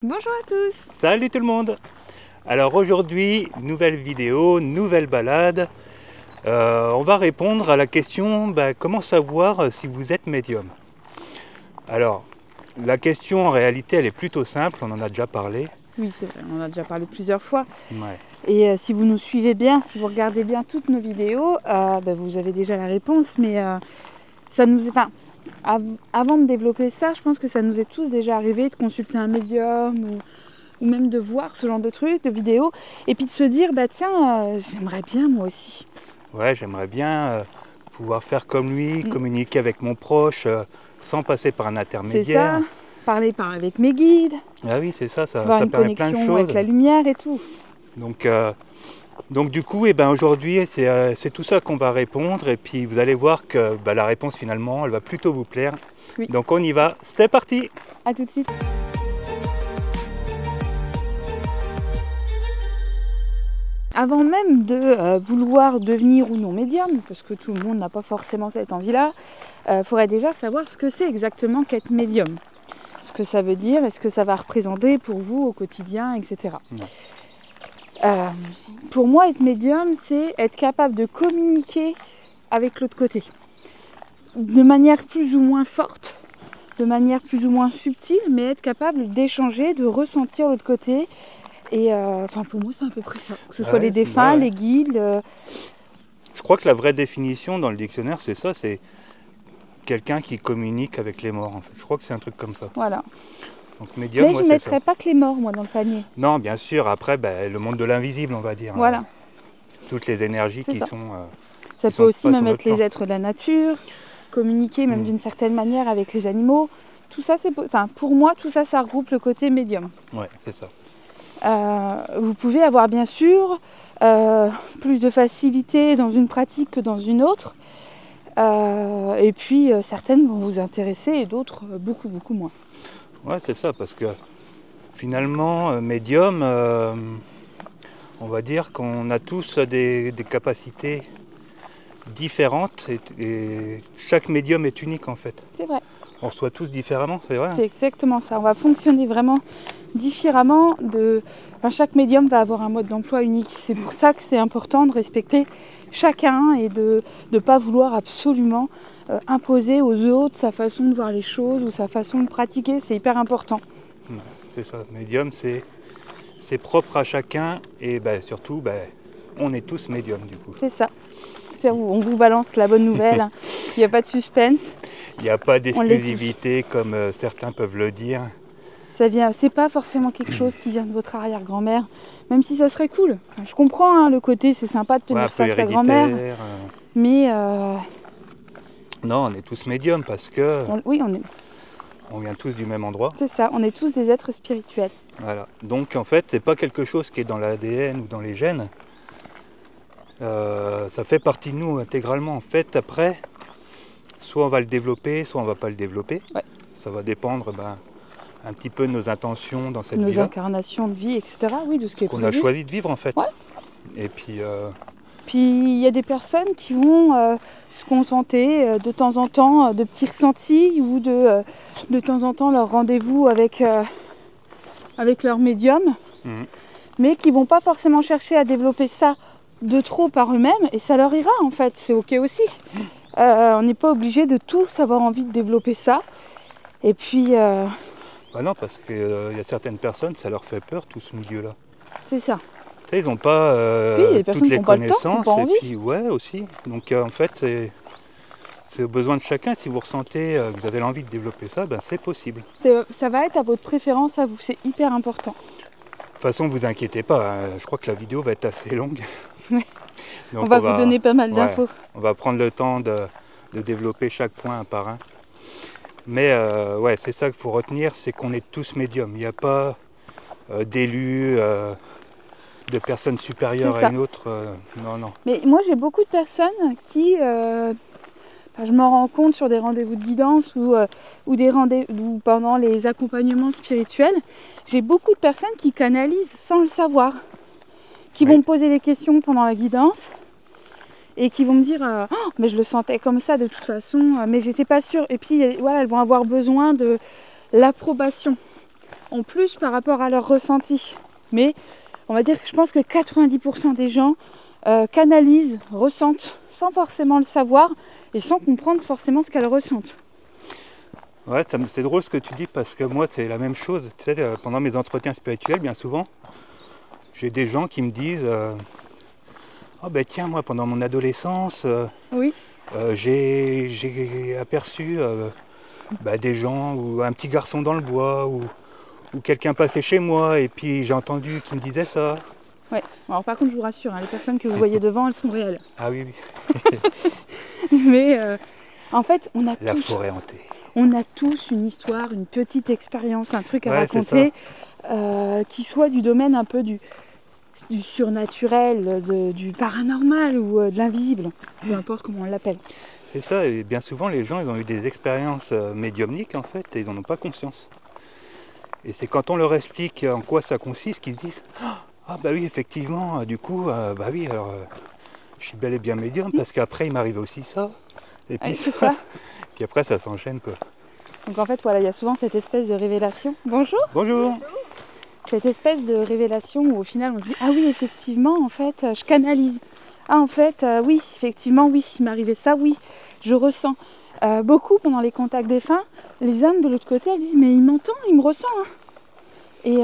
Bonjour à tous. Salut tout le monde. Alors aujourd'hui, nouvelle vidéo, nouvelle balade. On va répondre à la question comment savoir si vous êtes médium. Alors, la question en réalité elle est plutôt simple, on en a déjà parlé. Oui, c'est vrai, on en a déjà parlé plusieurs fois. Ouais. Et si vous nous suivez bien, si vous regardez bien toutes nos vidéos, vous avez déjà la réponse. Mais ça nous est, avant de développer ça, je pense que ça nous est tous déjà arrivé de consulter un médium ou même de voir ce genre de trucs, de vidéos, et puis de se dire, j'aimerais bien moi aussi. Ouais, j'aimerais bien pouvoir faire comme lui, communiquer avec mon proche sans passer par un intermédiaire. C'est ça, parler avec mes guides, Ah oui, c'est ça, avoir ça une permet plein de connexion choses. avec la lumière et tout. Donc du coup, aujourd'hui, c'est tout ça qu'on va répondre. Et puis vous allez voir que la réponse finalement, elle va plutôt vous plaire. Oui. Donc on y va, c'est parti! À tout de suite. Avant même de vouloir devenir ou non médium, parce que tout le monde n'a pas forcément cette envie-là, faudrait déjà savoir ce que c'est exactement qu'être médium. Ce que ça veut dire et ce que ça va représenter pour vous au quotidien, etc. Pour moi, être médium, c'est être capable de communiquer avec l'autre côté. De manière plus ou moins forte, de manière plus ou moins subtile, mais être capable d'échanger, de ressentir l'autre côté. Et pour moi, c'est à peu près ça. Que ce soit les défunts, les guides. Je crois que la vraie définition dans le dictionnaire, c'est ça, c'est quelqu'un qui communique avec les morts. En fait. Je crois que c'est un truc comme ça. Voilà. Donc, médium, mais je ne mettrais pas que les morts, moi, dans le panier. Non, bien sûr. Après, le monde de l'invisible, on va dire. Voilà. Toutes les énergies qui sont... ça peut aussi même être les êtres de la nature, communiquer même d'une certaine manière avec les animaux. Tout ça, pour moi, tout ça, ça regroupe le côté médium. Ouais, c'est ça. Vous pouvez avoir bien sûr plus de facilité dans une pratique que dans une autre. Et puis certaines vont vous intéresser et d'autres beaucoup moins. Ouais, c'est ça, parce que finalement, médium, on va dire qu'on a tous des capacités différentes et chaque médium est unique en fait. C'est vrai. On reçoit tous différemment, c'est vrai. C'est exactement ça. On va fonctionner vraiment différemment. Chaque médium va avoir un mode d'emploi unique. C'est pour ça que c'est important de respecter chacun et de ne pas vouloir absolument imposer aux autres sa façon de voir les choses ou sa façon de pratiquer. C'est hyper important. C'est ça. Médium, c'est propre à chacun et surtout, on est tous médiums du coup. C'est ça. On vous balance la bonne nouvelle. Il n'y a pas de suspense. Il n'y a pas d'exclusivité comme certains peuvent le dire. C'est pas forcément quelque chose qui vient de votre arrière-grand-mère, même si ça serait cool. Je comprends le côté, c'est sympa de tenir ça de sa grand-mère. Mais non, on est tous médiums parce que on vient tous du même endroit. C'est ça, on est tous des êtres spirituels. Voilà. Donc en fait, c'est pas quelque chose qui est dans l'ADN ou dans les gènes. Ça fait partie de nous intégralement. En fait, après, soit on va le développer, soit on va pas le développer. Ouais. Ça va dépendre un petit peu de nos intentions dans cette vie-là. Nos incarnations de vie, etc. Oui, de ce qu'on a choisi de vivre en fait. Ouais. Et puis... Puis il y a des personnes qui vont se contenter de temps en temps de petits ressentis ou de temps en temps leur rendez-vous avec leur médium, mais qui vont pas forcément chercher à développer ça de trop par eux-mêmes et ça leur ira en fait, c'est ok aussi. On n'est pas obligé de tous avoir envie de développer ça. Et puis... non, parce qu'il y a certaines personnes, ça leur fait peur tout ce milieu-là. C'est ça. Ils n'ont pas toutes les connaissances et puis aussi. Donc en fait, c'est au besoin de chacun. Si vous ressentez que vous avez l'envie de développer ça, c'est possible. Ça va être à votre préférence à vous, c'est hyper important. De toute façon, ne vous inquiétez pas, je crois que la vidéo va être assez longue. Oui. Donc on va vous donner pas mal d'infos. On va prendre le temps de développer chaque point un par un. Mais c'est ça qu'il faut retenir, c'est qu'on est tous médiums. Il n'y a pas d'élus, de personnes supérieures à une autre. Non. Mais moi j'ai beaucoup de personnes qui, je m'en rends compte sur des rendez-vous de guidance ou pendant les accompagnements spirituels, j'ai beaucoup de personnes qui canalisent sans le savoir, qui vont me poser des questions pendant la guidance et qui vont me dire oh, mais je le sentais comme ça de toute façon, mais j'étais pas sûre. Et puis voilà, elles vont avoir besoin de l'approbation en plus par rapport à leur ressenti. Mais on va dire que je pense que 90% des gens canalisent, ressentent sans forcément le savoir et sans comprendre forcément ce qu'elles ressentent. Ouais, c'est drôle ce que tu dis parce que moi c'est la même chose. Tu sais, pendant mes entretiens spirituels, bien souvent, j'ai des gens qui me disent oh ben tiens, moi pendant mon adolescence, Oui. j'ai aperçu des gens ou un petit garçon dans le bois ou quelqu'un passait chez moi et puis j'ai entendu qu'il me disait ça. Ouais. Alors par contre, je vous rassure, hein, les personnes que vous voyez devant, elles sont réelles. Ah oui, oui. Mais en fait, on a La tous, forêt hantée. on a tous une histoire, une petite expérience, un truc à Ouais, raconter qui soit du domaine un peu du surnaturel, du paranormal ou de l'invisible, peu importe comment on l'appelle. C'est ça, et bien souvent les gens ils ont eu des expériences médiumniques en fait et ils n'en ont pas conscience. Et c'est quand on leur explique en quoi ça consiste qu'ils se disent ah bah oui effectivement, du coup, bah oui alors je suis bel et bien médium parce qu'après il m'arrive aussi ça. Et puis, Ouais, c'est ça. Puis après ça s'enchaîne quoi. Donc en fait voilà, il y a souvent cette espèce de révélation. Bonjour. Bonjour. Cette espèce de révélation où au final on se dit ah oui effectivement en fait je canalise. Ah en fait oui effectivement oui il m'arrivait ça, oui je ressens. Beaucoup pendant les contacts défunts, les âmes de l'autre côté elles disent mais il m'entend, il me ressent. Hein. Et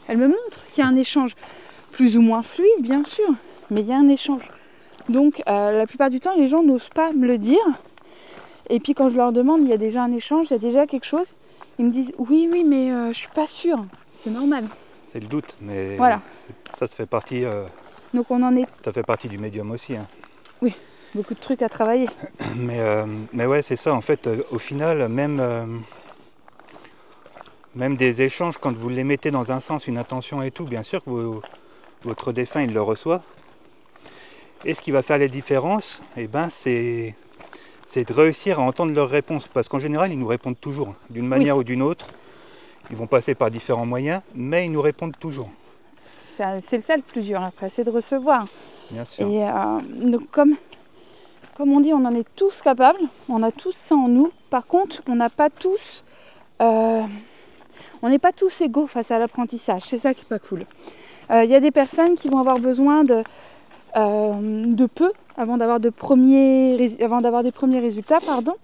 elles me montrent qu'il y a un échange plus ou moins fluide bien sûr, mais il y a un échange. Donc la plupart du temps les gens n'osent pas me le dire. Et puis quand je leur demande il y a déjà un échange, il y a déjà quelque chose, ils me disent oui mais je suis pas sûre. C'est normal. C'est le doute, mais voilà. Ça fait partie. Donc on en est. Ça fait partie du médium aussi. Hein. Oui, beaucoup de trucs à travailler. Mais ouais, c'est ça. En fait, au final, même des échanges, quand vous les mettez dans un sens, une intention et tout, bien sûr que votre défunt il le reçoit. Et ce qui va faire les différences, c'est de réussir à entendre leurs réponses, parce qu'en général, ils nous répondent toujours, d'une manière ou d'une autre. Ils vont passer par différents moyens, mais ils nous répondent toujours. C'est ça le plus dur après, c'est de recevoir. Bien sûr. Et donc comme on dit, on en est tous capables, on a tous ça en nous. Par contre, on n'a pas tous, on n'est pas tous égaux face à l'apprentissage. C'est ça qui est pas cool. Il y a des personnes qui vont avoir besoin de peu avant d'avoir des premiers résultats, pardon.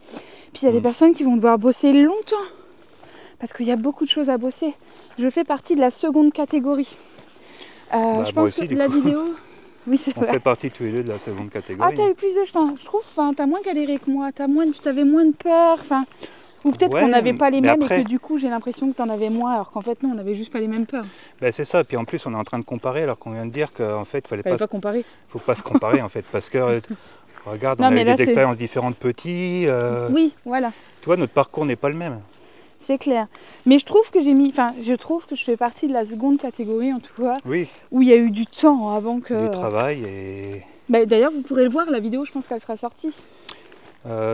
Puis il y a des personnes qui vont devoir bosser longtemps. Parce qu'il y a beaucoup de choses à bosser. Je fais partie de la seconde catégorie. Je pense aussi, que la vidéo... Oui, c'est vrai. On fait partie tous les deux de la seconde catégorie. Ah, t'as eu plus de chance. Je trouve, t'as moins galéré que moi. T'avais moins de peur. Ou peut-être qu'on n'avait pas les mêmes et que du coup, j'ai l'impression que t'en avais moins, alors qu'en fait, non, on n'avait juste pas les mêmes peurs. C'est ça. Puis en plus, on est en train de comparer, alors qu'on vient de dire qu'en fait, il fallait pas comparer. Faut pas se comparer, en fait, parce que... Regarde, on a eu des expériences différentes petits. Oui, voilà. Tu vois, notre parcours n'est pas le même. C'est clair. Mais je trouve que je fais partie de la seconde catégorie, en tout cas, oui. Où il y a eu du temps avant que... Du travail et... D'ailleurs, vous pourrez le voir, la vidéo, je pense qu'elle sera sortie.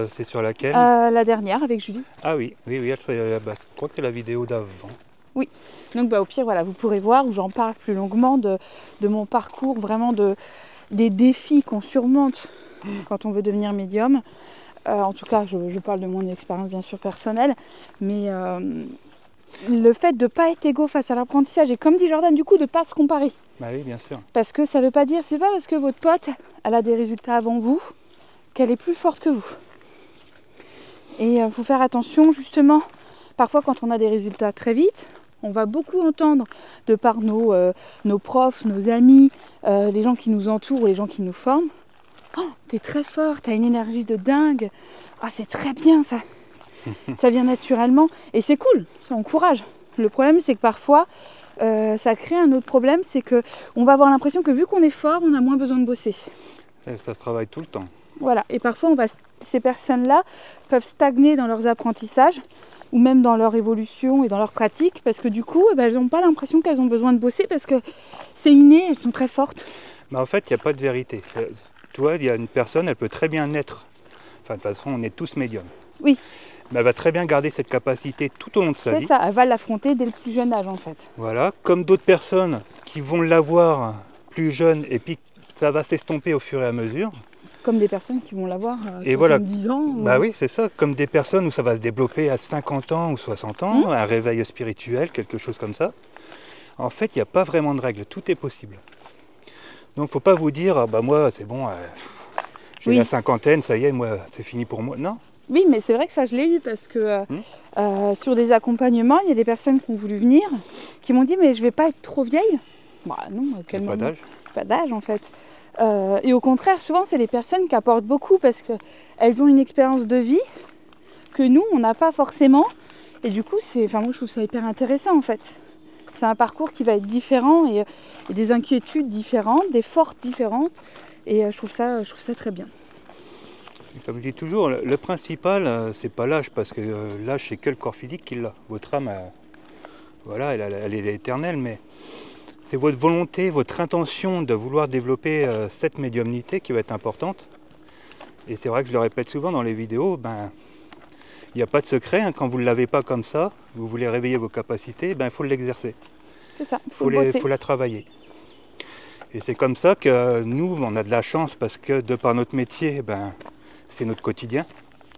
C'est sur laquelle La dernière, avec Julie. Ah oui, je crois que c'est la vidéo d'avant. Oui. Donc au pire, voilà, vous pourrez voir où j'en parle plus longuement de mon parcours, vraiment des défis qu'on surmonte quand on veut devenir médium. En tout cas, je parle de mon expérience bien sûr personnelle, mais le fait de ne pas être égaux face à l'apprentissage et comme dit Jordan, du coup, de ne pas se comparer. Bah oui, bien sûr. Parce que ça veut pas dire, c'est pas parce que votre pote, elle a des résultats avant vous, qu'elle est plus forte que vous. Et il faut faire attention justement, parfois quand on a des résultats très vite, on va beaucoup entendre de par nos profs, nos amis, les gens qui nous entourent, les gens qui nous forment. Oh, t'es très fort, t'as une énergie de dingue. Ah, c'est très bien ça. Ça vient naturellement et c'est cool, ça encourage. Le problème c'est que parfois ça crée un autre problème, c'est que on va avoir l'impression que vu qu'on est fort, on a moins besoin de bosser. Ça se travaille tout le temps. Voilà, et parfois ces personnes-là peuvent stagner dans leurs apprentissages ou même dans leur évolution et dans leur pratique parce que du coup, elles n'ont pas l'impression qu'elles ont besoin de bosser parce que c'est inné, elles sont très fortes. Mais en fait, il n'y a pas de vérité. Tu vois, il y a une personne, elle peut très bien naître. Enfin, de toute façon, on est tous médiums. Oui. Mais elle va très bien garder cette capacité tout au long de sa vie. C'est ça, elle va l'affronter dès le plus jeune âge en fait. Voilà, comme d'autres personnes qui vont l'avoir plus jeune et puis ça va s'estomper au fur et à mesure. Comme des personnes qui vont l'avoir à Et voilà. 70 ans. Bah oui, c'est ça. Comme des personnes où ça va se développer à 50 ans ou 60 ans, un réveil spirituel, quelque chose comme ça. En fait, il n'y a pas vraiment de règle. Tout est possible. Donc, faut pas vous dire, ah, bah moi, c'est bon, j'ai la cinquantaine, ça y est, moi, c'est fini pour moi. Non. Oui, mais c'est vrai que ça, je l'ai eu parce que sur des accompagnements, il y a des personnes qui ont voulu venir, qui m'ont dit, mais je vais pas être trop vieille. Bah non, à quel moment ? Pas d'âge. Pas d'âge, en fait. Et au contraire, souvent, c'est des personnes qui apportent beaucoup parce qu'elles ont une expérience de vie que nous, on n'a pas forcément. Et du coup, moi, je trouve ça hyper intéressant, en fait. C'est un parcours qui va être différent et des inquiétudes différentes, des forces différentes. Et je trouve ça très bien. Comme je dis toujours, le principal, c'est pas l'âge, parce que l'âge, c'est que le corps physique qui l'a. Votre âme, voilà, elle est éternelle, mais c'est votre volonté, votre intention de vouloir développer cette médiumnité qui va être importante. Et c'est vrai que je le répète souvent dans les vidéos, il n'y a pas de secret, hein, quand vous ne l'avez pas comme ça, vous voulez réveiller vos capacités, il faut l'exercer. C'est ça, faut la travailler. Et c'est comme ça que nous, on a de la chance, parce que de par notre métier, c'est notre quotidien.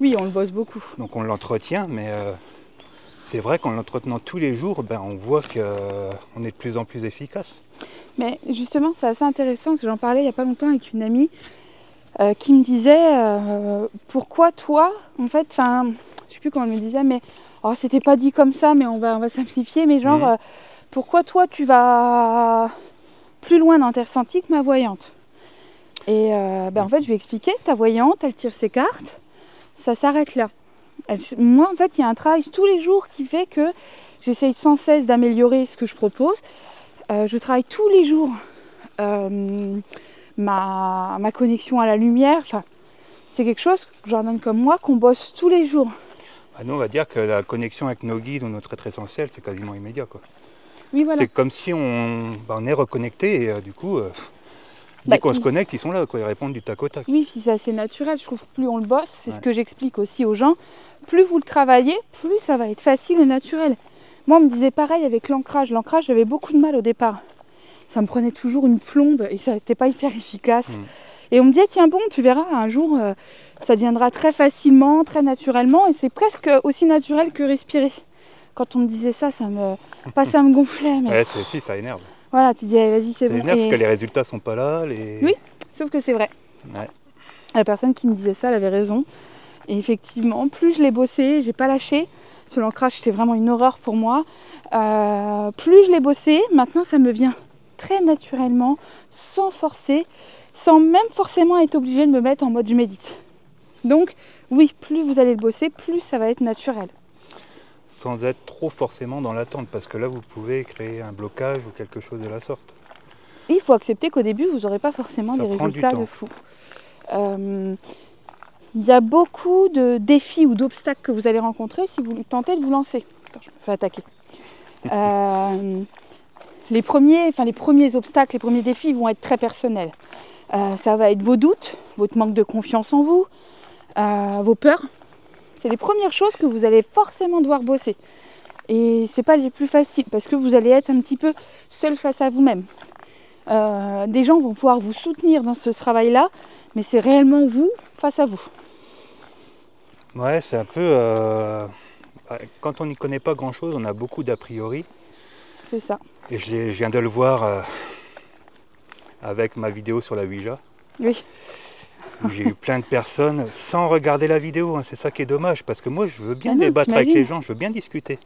Oui, on le bosse beaucoup. Donc on l'entretient, mais c'est vrai qu'en l'entretenant tous les jours, on voit qu'on est de plus en plus efficace. Mais justement, c'est assez intéressant, parce que j'en parlais il n'y a pas longtemps avec une amie qui me disait pourquoi toi, en fait, je sais plus comment elle me disait, mais c'était pas dit comme ça, mais on va simplifier, mais genre, pourquoi toi tu vas plus loin dans tes ressentis que ma voyante ? Et en fait, je lui ai expliqué, ta voyante, elle tire ses cartes, ça s'arrête là. Moi, en fait, il y a un travail tous les jours qui fait que j'essaye sans cesse d'améliorer ce que je propose. Je travaille tous les jours ma connexion à la lumière. Enfin, c'est quelque chose, Jordan comme moi, qu'on bosse tous les jours. Nous, on va dire que la connexion avec nos guides ou notre être essentiel, c'est quasiment immédiat, quoi. Oui, voilà. C'est comme si on est reconnecté et du coup, dès qu'on se connecte, ils sont là, quoi. Ils répondent du tac au tac. Oui, puis c'est assez naturel. Je trouve que plus on le bosse, c'est ce que j'explique aussi aux gens, plus vous le travaillez, plus ça va être facile et naturel. Moi, on me disait pareil avec l'ancrage. L'ancrage, j'avais beaucoup de mal au départ. Ça me prenait toujours une plombe et ça n'était pas hyper efficace. Et on me disait, tiens bon, tu verras, un jour, ça deviendra très facilement, très naturellement. Et c'est presque aussi naturel que respirer. Quand on me disait ça, ça me gonflait. Mais... Ouais, si, ça énerve. Voilà, tu dis, vas-y, c'est bon. Ça énerve parce que les résultats sont pas là. Oui, sauf que c'est vrai. Ouais. La personne qui me disait ça, elle avait raison. Et effectivement, plus je l'ai bossé, j'ai pas lâché. Parce que l'ancrage, c'était vraiment une horreur pour moi. Plus je l'ai bossé, maintenant ça me vient très naturellement, sans forcer, sans même forcément être obligé de me mettre en mode je médite. Donc oui, plus vous allez le bosser, plus ça va être naturel. Sans être trop forcément dans l'attente, parce que là vous pouvez créer un blocage ou quelque chose de la sorte. Il faut accepter qu'au début vous n'aurez pas forcément des résultats de fou. Il y a beaucoup de défis ou d'obstacles que vous allez rencontrer si vous tentez de vous lancer. Attends, je me fais attaquer. Les premiers obstacles, les premiers défis vont être très personnels. Ça va être vos doutes, votre manque de confiance en vous, vos peurs. C'est les premières choses que vous allez forcément devoir bosser. Et c'est pas les plus faciles parce que vous allez être un petit peu seul face à vous-même. Des gens vont pouvoir vous soutenir dans ce travail-là, mais c'est réellement vous face à vous. Ouais, c'est un peu... quand on n'y connaît pas grand-chose, on a beaucoup d'a priori. C'est ça. Et je viens de le voir avec ma vidéo sur la Ouija. Oui. Où j'ai eu plein de personnes sans regarder la vidéo. C'est ça qui est dommage, parce que moi, je veux bien débattre avec les gens, je veux bien discuter.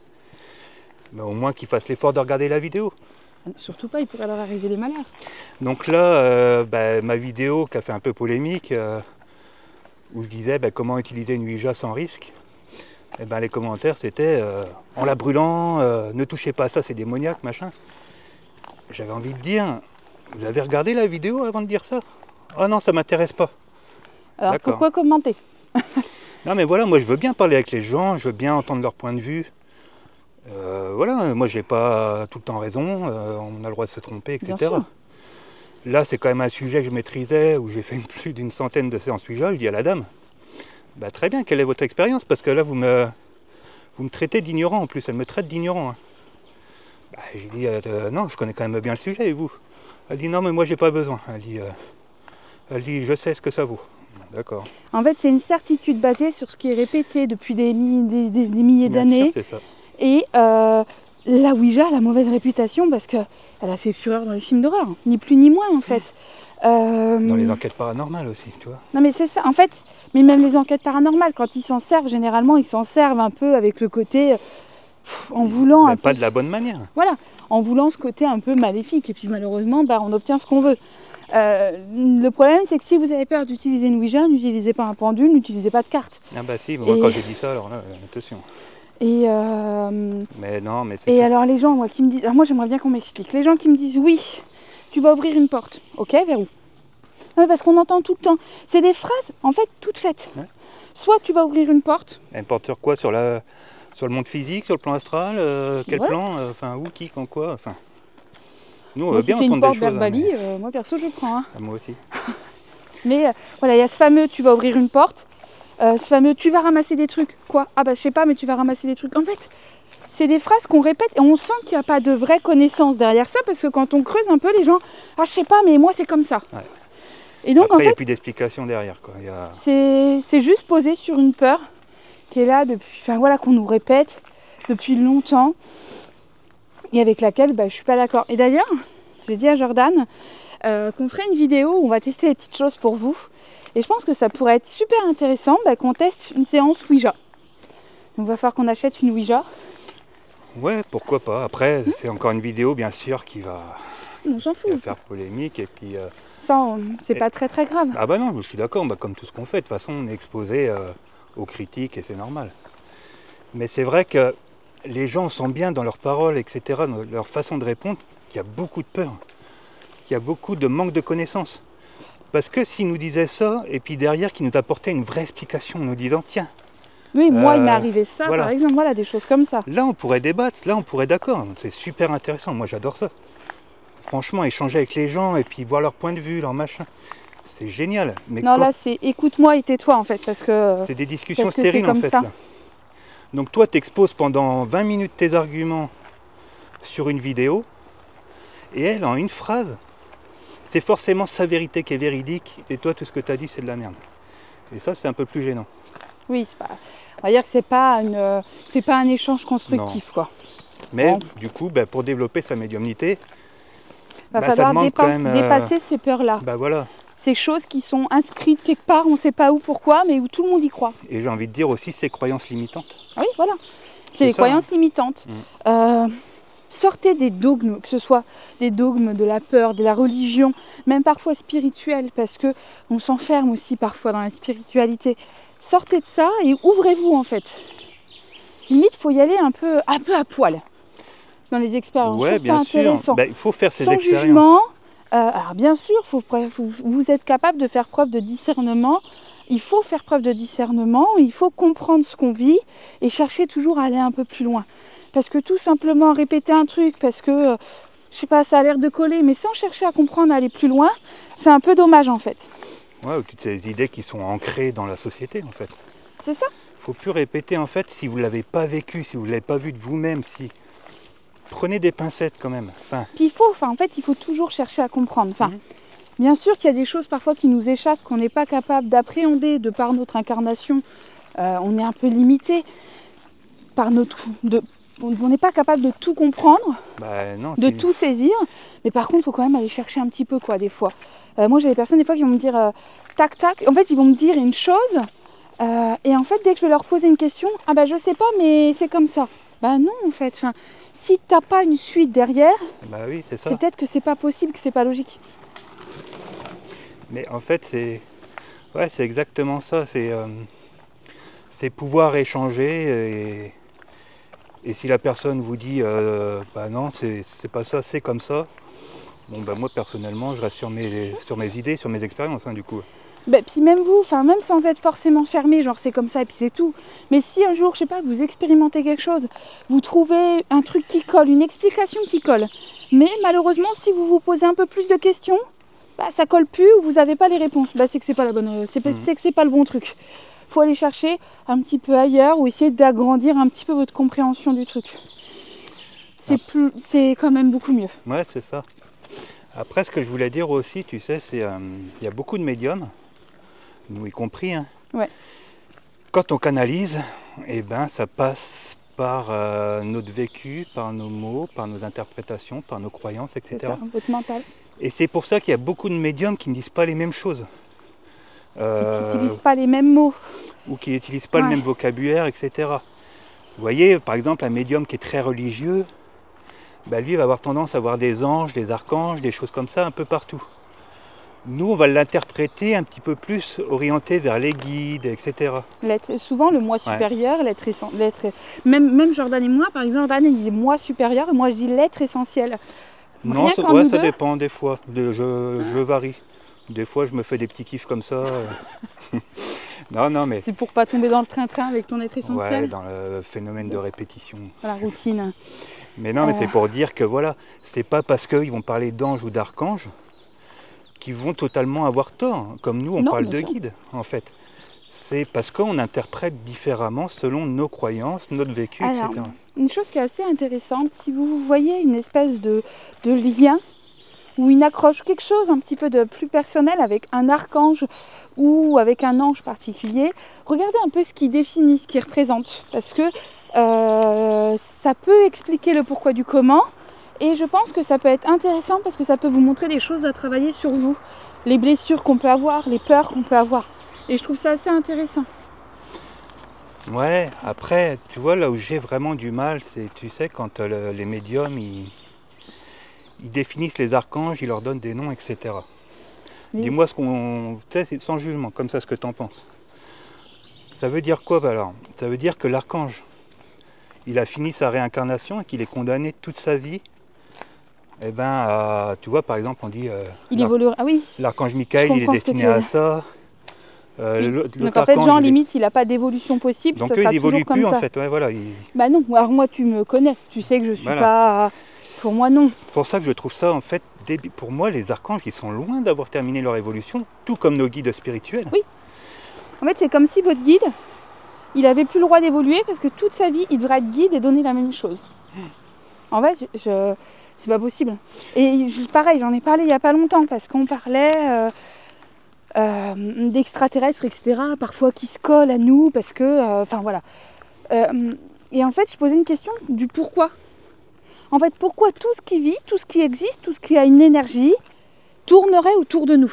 Mais au moins qu'ils fassent l'effort de regarder la vidéo. Surtout pas, il pourrait leur arriver des malheurs. Donc là, ma vidéo qui a fait un peu polémique, où je disais comment utiliser une Ouija sans risque, les commentaires c'était en la brûlant, ne touchez pas à ça, c'est démoniaque, machin. J'avais envie de dire, vous avez regardé la vidéo avant de dire ça? Ah non, ça m'intéresse pas. Alors pourquoi commenter? Non mais voilà, moi je veux bien parler avec les gens, je veux bien entendre leur point de vue. Voilà, moi j'ai pas tout le temps raison, on a le droit de se tromper, etc. Là c'est quand même un sujet que je maîtrisais, où j'ai fait plus d'une centaine de séances Ouija. Je dis à la dame, très bien, quelle est votre expérience? Parce que là vous me traitez d'ignorant en plus, elle me traite d'ignorant. J'ai dit, non, je connais quand même bien le sujet, et vous? Elle dit, non mais moi j'ai pas besoin. Elle dit, je sais ce que ça vaut. D'accord. En fait, c'est une certitude basée sur ce qui est répété depuis des milliers Bien d'années. sûr, c'est ça. Et la Ouija a la mauvaise réputation parce qu'elle a fait fureur dans les films d'horreur, ni plus ni moins en fait. Dans les enquêtes paranormales aussi, tu vois. Non mais c'est ça, en fait, mais même les enquêtes paranormales, quand ils s'en servent, généralement ils s'en servent un peu avec le côté, en voulant Mais un pas peu, de la bonne manière. voilà, en voulant ce côté un peu maléfique, et puis malheureusement, on obtient ce qu'on veut. Le problème c'est que si vous avez peur d'utiliser une Ouija, n'utilisez pas un pendule, n'utilisez pas de cartes. Ah bah si, moi quand j'ai dit ça, alors là, attention. Et, Mais non, mais c'est... et alors les gens moi, qui me disent, alors moi j'aimerais bien qu'on m'explique, les gens qui me disent oui, tu vas ouvrir une porte, ok, vers où? Non, mais parce qu'on entend tout le temps, c'est des phrases en fait toutes faites. Ouais. Soit tu vas ouvrir une porte. Elle porte sur quoi? Sur le monde physique, sur le plan astral, quel Ouais. plan, enfin où, qui, quand, quoi, enfin... Nous on Moi, veut si bien c'est une entendre porte des vers choses. Bali, Mais... moi perso je prends. Hein. Ah, moi aussi. Mais voilà, il y a ce fameux tu vas ouvrir une porte, ce fameux tu vas ramasser des trucs. Quoi? Ah bah je sais pas, mais tu vas ramasser des trucs. En fait, c'est des phrases qu'on répète et on sent qu'il n'y a pas de vraie connaissance derrière ça parce que quand on creuse un peu, les gens, ah je sais pas, mais moi c'est comme ça. Ouais. Et donc Après, en il n'y a fait, plus d'explication derrière, quoi. c'est juste posé sur une peur qui est là depuis, enfin voilà, qu'on nous répète depuis longtemps et avec laquelle je suis pas d'accord. Et d'ailleurs, j'ai dit à Jordan qu'on ferait une vidéo où on va tester des petites choses pour vous. Et je pense que ça pourrait être super intéressant qu'on teste une séance Ouija. Donc il va falloir qu'on achète une Ouija. Ouais, pourquoi pas. Après, c'est encore une vidéo, bien sûr, qui va On s'en fout. faire polémique. Et puis, Ça, c'est pas très très grave. ah bah non, je suis d'accord, comme tout ce qu'on fait. De toute façon, on est exposé aux critiques et c'est normal. Mais c'est vrai que les gens sont bien dans leurs paroles, etc., dans leur façon de répondre, qu'il y a beaucoup de peur, qu'il y a beaucoup de manque de connaissances. Parce que s'ils nous disaient ça, et puis derrière, qu'ils nous apportaient une vraie explication en nous disant, tiens, Oui, moi il m'est arrivé ça voilà. par exemple, voilà, des choses comme ça. Là on pourrait débattre, là on pourrait d'accord, c'est super intéressant, moi j'adore ça. Franchement, échanger avec les gens et puis voir leur point de vue, leur machin, c'est génial. Mais non, là c'est écoute-moi et tais-toi en fait, parce que... c'est des discussions parce que stériles c'est en comme fait. ça. Là. Donc toi t'exposes pendant 20 minutes tes arguments sur une vidéo, et elle en une phrase, c'est forcément sa vérité qui est véridique, et toi tout ce que tu as dit c'est de la merde. Et ça c'est un peu plus gênant. Oui, c'est pas... on va dire que c'est pas un échange constructif, quoi. Mais Bon. du coup, pour développer sa médiumnité, Va ça falloir demande quand même, dépasser ces peurs-là. voilà. Ces choses qui sont inscrites quelque part, on ne sait pas où, pourquoi, mais où tout le monde y croit. Et j'ai envie de dire aussi ces croyances limitantes. Ah oui, voilà. C'est C'est les ça, croyances limitantes. Mm. Sortez des dogmes, que ce soit des dogmes de la peur, de la religion, même parfois spirituelle, parce que on s'enferme aussi parfois dans la spiritualité. Sortez de ça et ouvrez-vous en fait. Limite, il faut y aller un peu à poil dans les expériences. Ouais, Je trouve bien ça sûr. intéressant. Il faut faire ces Sans expériences. jugement. Alors bien sûr, vous êtes capable de faire preuve de discernement. Il faut faire preuve de discernement, il faut comprendre ce qu'on vit et chercher toujours à aller un peu plus loin. Parce que tout simplement répéter un truc, parce que, je sais pas, ça a l'air de coller, mais sans chercher à comprendre, à aller plus loin, c'est un peu dommage en fait. Ouais, ou toutes ces idées qui sont ancrées dans la société en fait. C'est ça. Il ne faut plus répéter en fait si vous ne l'avez pas vécu, si vous ne l'avez pas vu de vous-même, si... Prenez des pincettes quand même. Puis il faut toujours chercher à comprendre. Bien sûr qu'il y a des choses parfois qui nous échappent, qu'on n'est pas capable d'appréhender de par notre incarnation. On est un peu limité par on n'est pas capable de tout comprendre, Non, de tout saisir. Mais par contre, il faut quand même aller chercher un petit peu, quoi, des fois. Moi, j'ai des personnes, des fois, qui vont me dire tac, tac. En fait, ils vont me dire une chose. Et en fait, dès que je vais leur poser une question, je sais pas, mais c'est comme ça. Non, en fait. Si t'as pas une suite derrière, oui, c'est ça. C'est peut-être que c'est pas possible, que c'est pas logique. Mais en fait, c'est exactement ça. C'est pouvoir échanger et si la personne vous dit non, c'est pas ça, c'est comme ça. Moi personnellement, je reste sur mes idées, sur mes expériences du coup. Puis même vous, même sans être forcément fermé, genre c'est comme ça et puis c'est tout. Mais si un jour, je sais pas, vous expérimentez quelque chose, vous trouvez un truc qui colle, une explication qui colle, mais malheureusement, si vous vous posez un peu plus de questions, ça colle plus ou vous n'avez pas les réponses. C'est que c'est pas la bonne, c'est que c'est pas le bon truc. Faut aller chercher un petit peu ailleurs ou essayer d'agrandir un petit peu votre compréhension du truc. C'est quand même beaucoup mieux. Ouais, c'est ça. Après, ce que je voulais dire aussi, tu sais, c'est il y a beaucoup de médiums nous y compris, hein. Ouais. Quand on canalise, eh ben, ça passe par notre vécu, par nos mots, par nos interprétations, par nos croyances, C'est etc. ça, votre mental. Et c'est pour ça qu'il y a beaucoup de médiums qui ne disent pas les mêmes choses. Qui n'utilisent pas les mêmes mots. Ou qui n'utilisent pas le même vocabulaire, etc. Vous voyez, par exemple, un médium qui est très religieux, bah, lui va avoir tendance à voir des anges, des archanges, des choses comme ça un peu partout. Nous, on va l'interpréter un petit peu plus orienté vers les guides, etc. Souvent, le moi supérieur, même Jordan et moi, par exemple, Jordan il dit moi supérieur et moi je dis l'être essentiel. Non, ça dépend des fois, je varie. Des fois, je me fais des petits kiffs comme ça. Non, mais... C'est pour pas tomber dans le train-train avec ton être essentiel. Ouais, dans le phénomène de répétition. La routine. Mais non, mais c'est pour dire que voilà, c'est pas parce qu'ils vont parler d'anges ou d'archanges qu'ils vont totalement avoir tort. Comme nous, on parle de guides, en fait. C'est parce qu'on interprète différemment selon nos croyances, notre vécu, Alors, etc. Une chose qui est assez intéressante, si vous voyez une espèce de lien ou une accroche, quelque chose un petit peu de plus personnel avec un archange ou avec un ange particulier, regardez un peu ce qui définit, ce qui représente, parce que ça peut expliquer le pourquoi du comment, et je pense que ça peut être intéressant parce que ça peut vous montrer des choses à travailler sur vous, les blessures qu'on peut avoir, les peurs qu'on peut avoir, et je trouve ça assez intéressant. Ouais, après, tu vois, là où j'ai vraiment du mal, c'est, tu sais, quand les médiums, ils définissent les archanges, ils leur donnent des noms, etc. Oui. Dis-moi ce qu'on... sans jugement, comme ça, ce que tu en penses. Ça veut dire quoi, alors? Ça veut dire que l'archange, il a fini sa réincarnation et qu'il est condamné toute sa vie. Eh ben, tu vois, par exemple, on dit... il évoluera, ah oui. L'archange Michael, il est destiné à ça. Oui. Donc en fait, Jean, limite, il n'a pas d'évolution possible. Donc ça eux, sera il n'évolue toujours plus, comme ça. en fait. Ouais, voilà, Bah non, alors moi, tu me connais. Tu sais que je suis pas... Pour moi, non. C'est pour ça que je trouve ça, en fait, pour moi, les archanges, ils sont loin d'avoir terminé leur évolution, tout comme nos guides spirituels. Oui. En fait, c'est comme si votre guide, il n'avait plus le droit d'évoluer parce que toute sa vie, il devrait être guide et donner la même chose. En fait, c'est pas possible. Et pareil, j'en ai parlé il n'y a pas longtemps parce qu'on parlait d'extraterrestres, etc. Parfois qui se collent à nous parce que... Enfin, voilà. Et en fait, je posais une question du pourquoi. En fait, pourquoi tout ce qui vit, tout ce qui existe, tout ce qui a une énergie, tournerait autour de nous?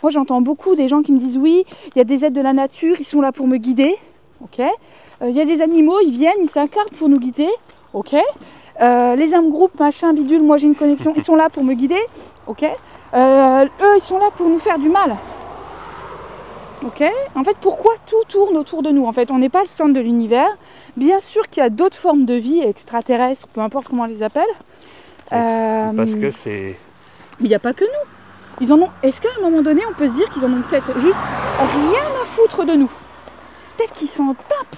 Moi, j'entends beaucoup des gens qui me disent oui, il y a des êtres de la nature, ils sont là pour me guider. Ok. Il y a des animaux, ils viennent, ils s'incarnent pour nous guider. Ok. Les âmes groupes, machin, bidule, moi j'ai une connexion, ils sont là pour me guider. Ok. Eux, ils sont là pour nous faire du mal. Ok. En fait, pourquoi tout tourne autour de nous? En fait, on n'est pas le centre de l'univers. Bien sûr qu'il y a d'autres formes de vie extraterrestres, peu importe comment on les appelle. Parce que c'est... Mais il n'y a pas que nous. Ils en ont... Est-ce qu'à un moment donné, on peut se dire qu'ils en ont peut-être juste rien à foutre de nous? Peut-être qu'ils s'en tapent.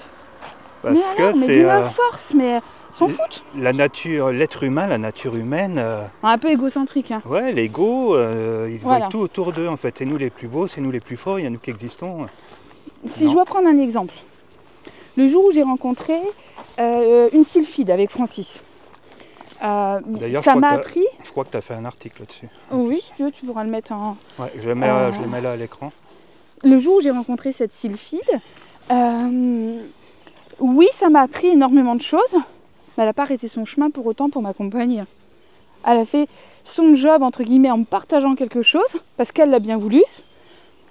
Parce mais que alors, mais d'une force, mais s'en foutent. La nature, l'être humain, la nature humaine... Un peu égocentrique. Hein. Ouais, l'ego, ils voient tout autour d'eux, en fait. C'est nous les plus beaux, c'est nous les plus forts, il y a nous qui existons. Si je dois prendre un exemple. Le jour où j'ai rencontré une sylphide avec Francis. D'ailleurs, ça m'a appris... Je crois que tu as fait un article là-dessus. Oui, si tu veux, tu pourras le mettre en... Ouais, je le mets là à l'écran. Le jour où j'ai rencontré cette sylphide, oui, ça m'a appris énormément de choses, mais elle n'a pas arrêté son chemin pour autant pour m'accompagner. Elle a fait son job, entre guillemets, en me partageant quelque chose, parce qu'elle l'a bien voulu,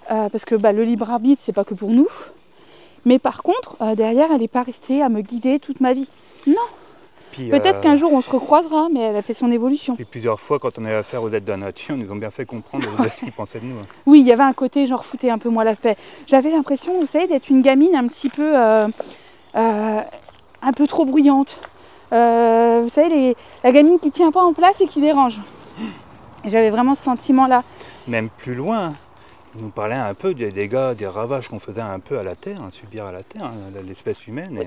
parce que le libre arbitre, c'est pas que pour nous. Mais par contre, derrière, elle n'est pas restée à me guider toute ma vie. Non. Peut-être qu'un jour on se recroisera, mais elle a fait son évolution. Et plusieurs fois, quand on a affaire aux êtres de la nature, ils nous ont bien fait comprendre ce qu'ils pensaient de nous. Hein. Oui, il y avait un côté genre foutez un peu moi la paix. J'avais l'impression, vous savez, d'être une gamine un petit peu, un peu trop bruyante. Vous savez, la gamine qui tient pas en place et qui dérange. J'avais vraiment ce sentiment-là. Même plus loin, ils nous parlaient un peu des dégâts, des ravages qu'on faisait un peu à la Terre, subir à la Terre, l'espèce humaine.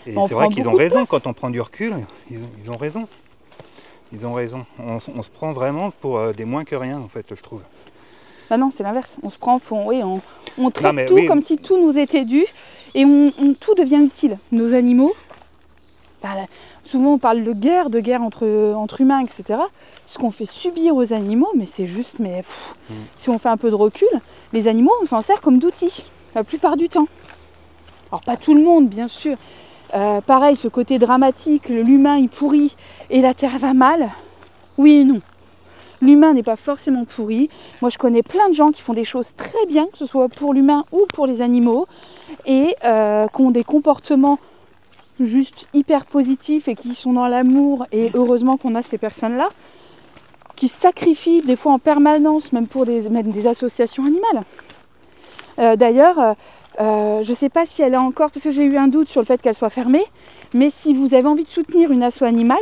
Et c'est vrai qu'ils ont raison, quand on prend du recul, ils ont raison. Ils ont raison. On se prend vraiment pour des moins que rien, en fait, je trouve. Bah non, c'est l'inverse. On se prend pour... Oui, on traite tout comme si tout nous était dû et tout devient utile. Nos animaux, Souvent on parle de guerre entre humains, etc. Ce qu'on fait subir aux animaux, mais c'est juste, si on fait un peu de recul, les animaux, on s'en sert comme d'outils, la plupart du temps. Alors pas tout le monde, bien sûr. Pareil, ce côté dramatique, l'humain il pourrit et la terre va mal, oui et non. L'humain n'est pas forcément pourri. Moi je connais plein de gens qui font des choses très bien, que ce soit pour l'humain ou pour les animaux, et qui ont des comportements juste hyper positifs et qui sont dans l'amour, et heureusement qu'on a ces personnes-là, qui se sacrifient des fois en permanence, même pour même des associations animales. D'ailleurs, je ne sais pas si elle est encore, parce que j'ai eu un doute sur le fait qu'elle soit fermée, mais si vous avez envie de soutenir une asso animale,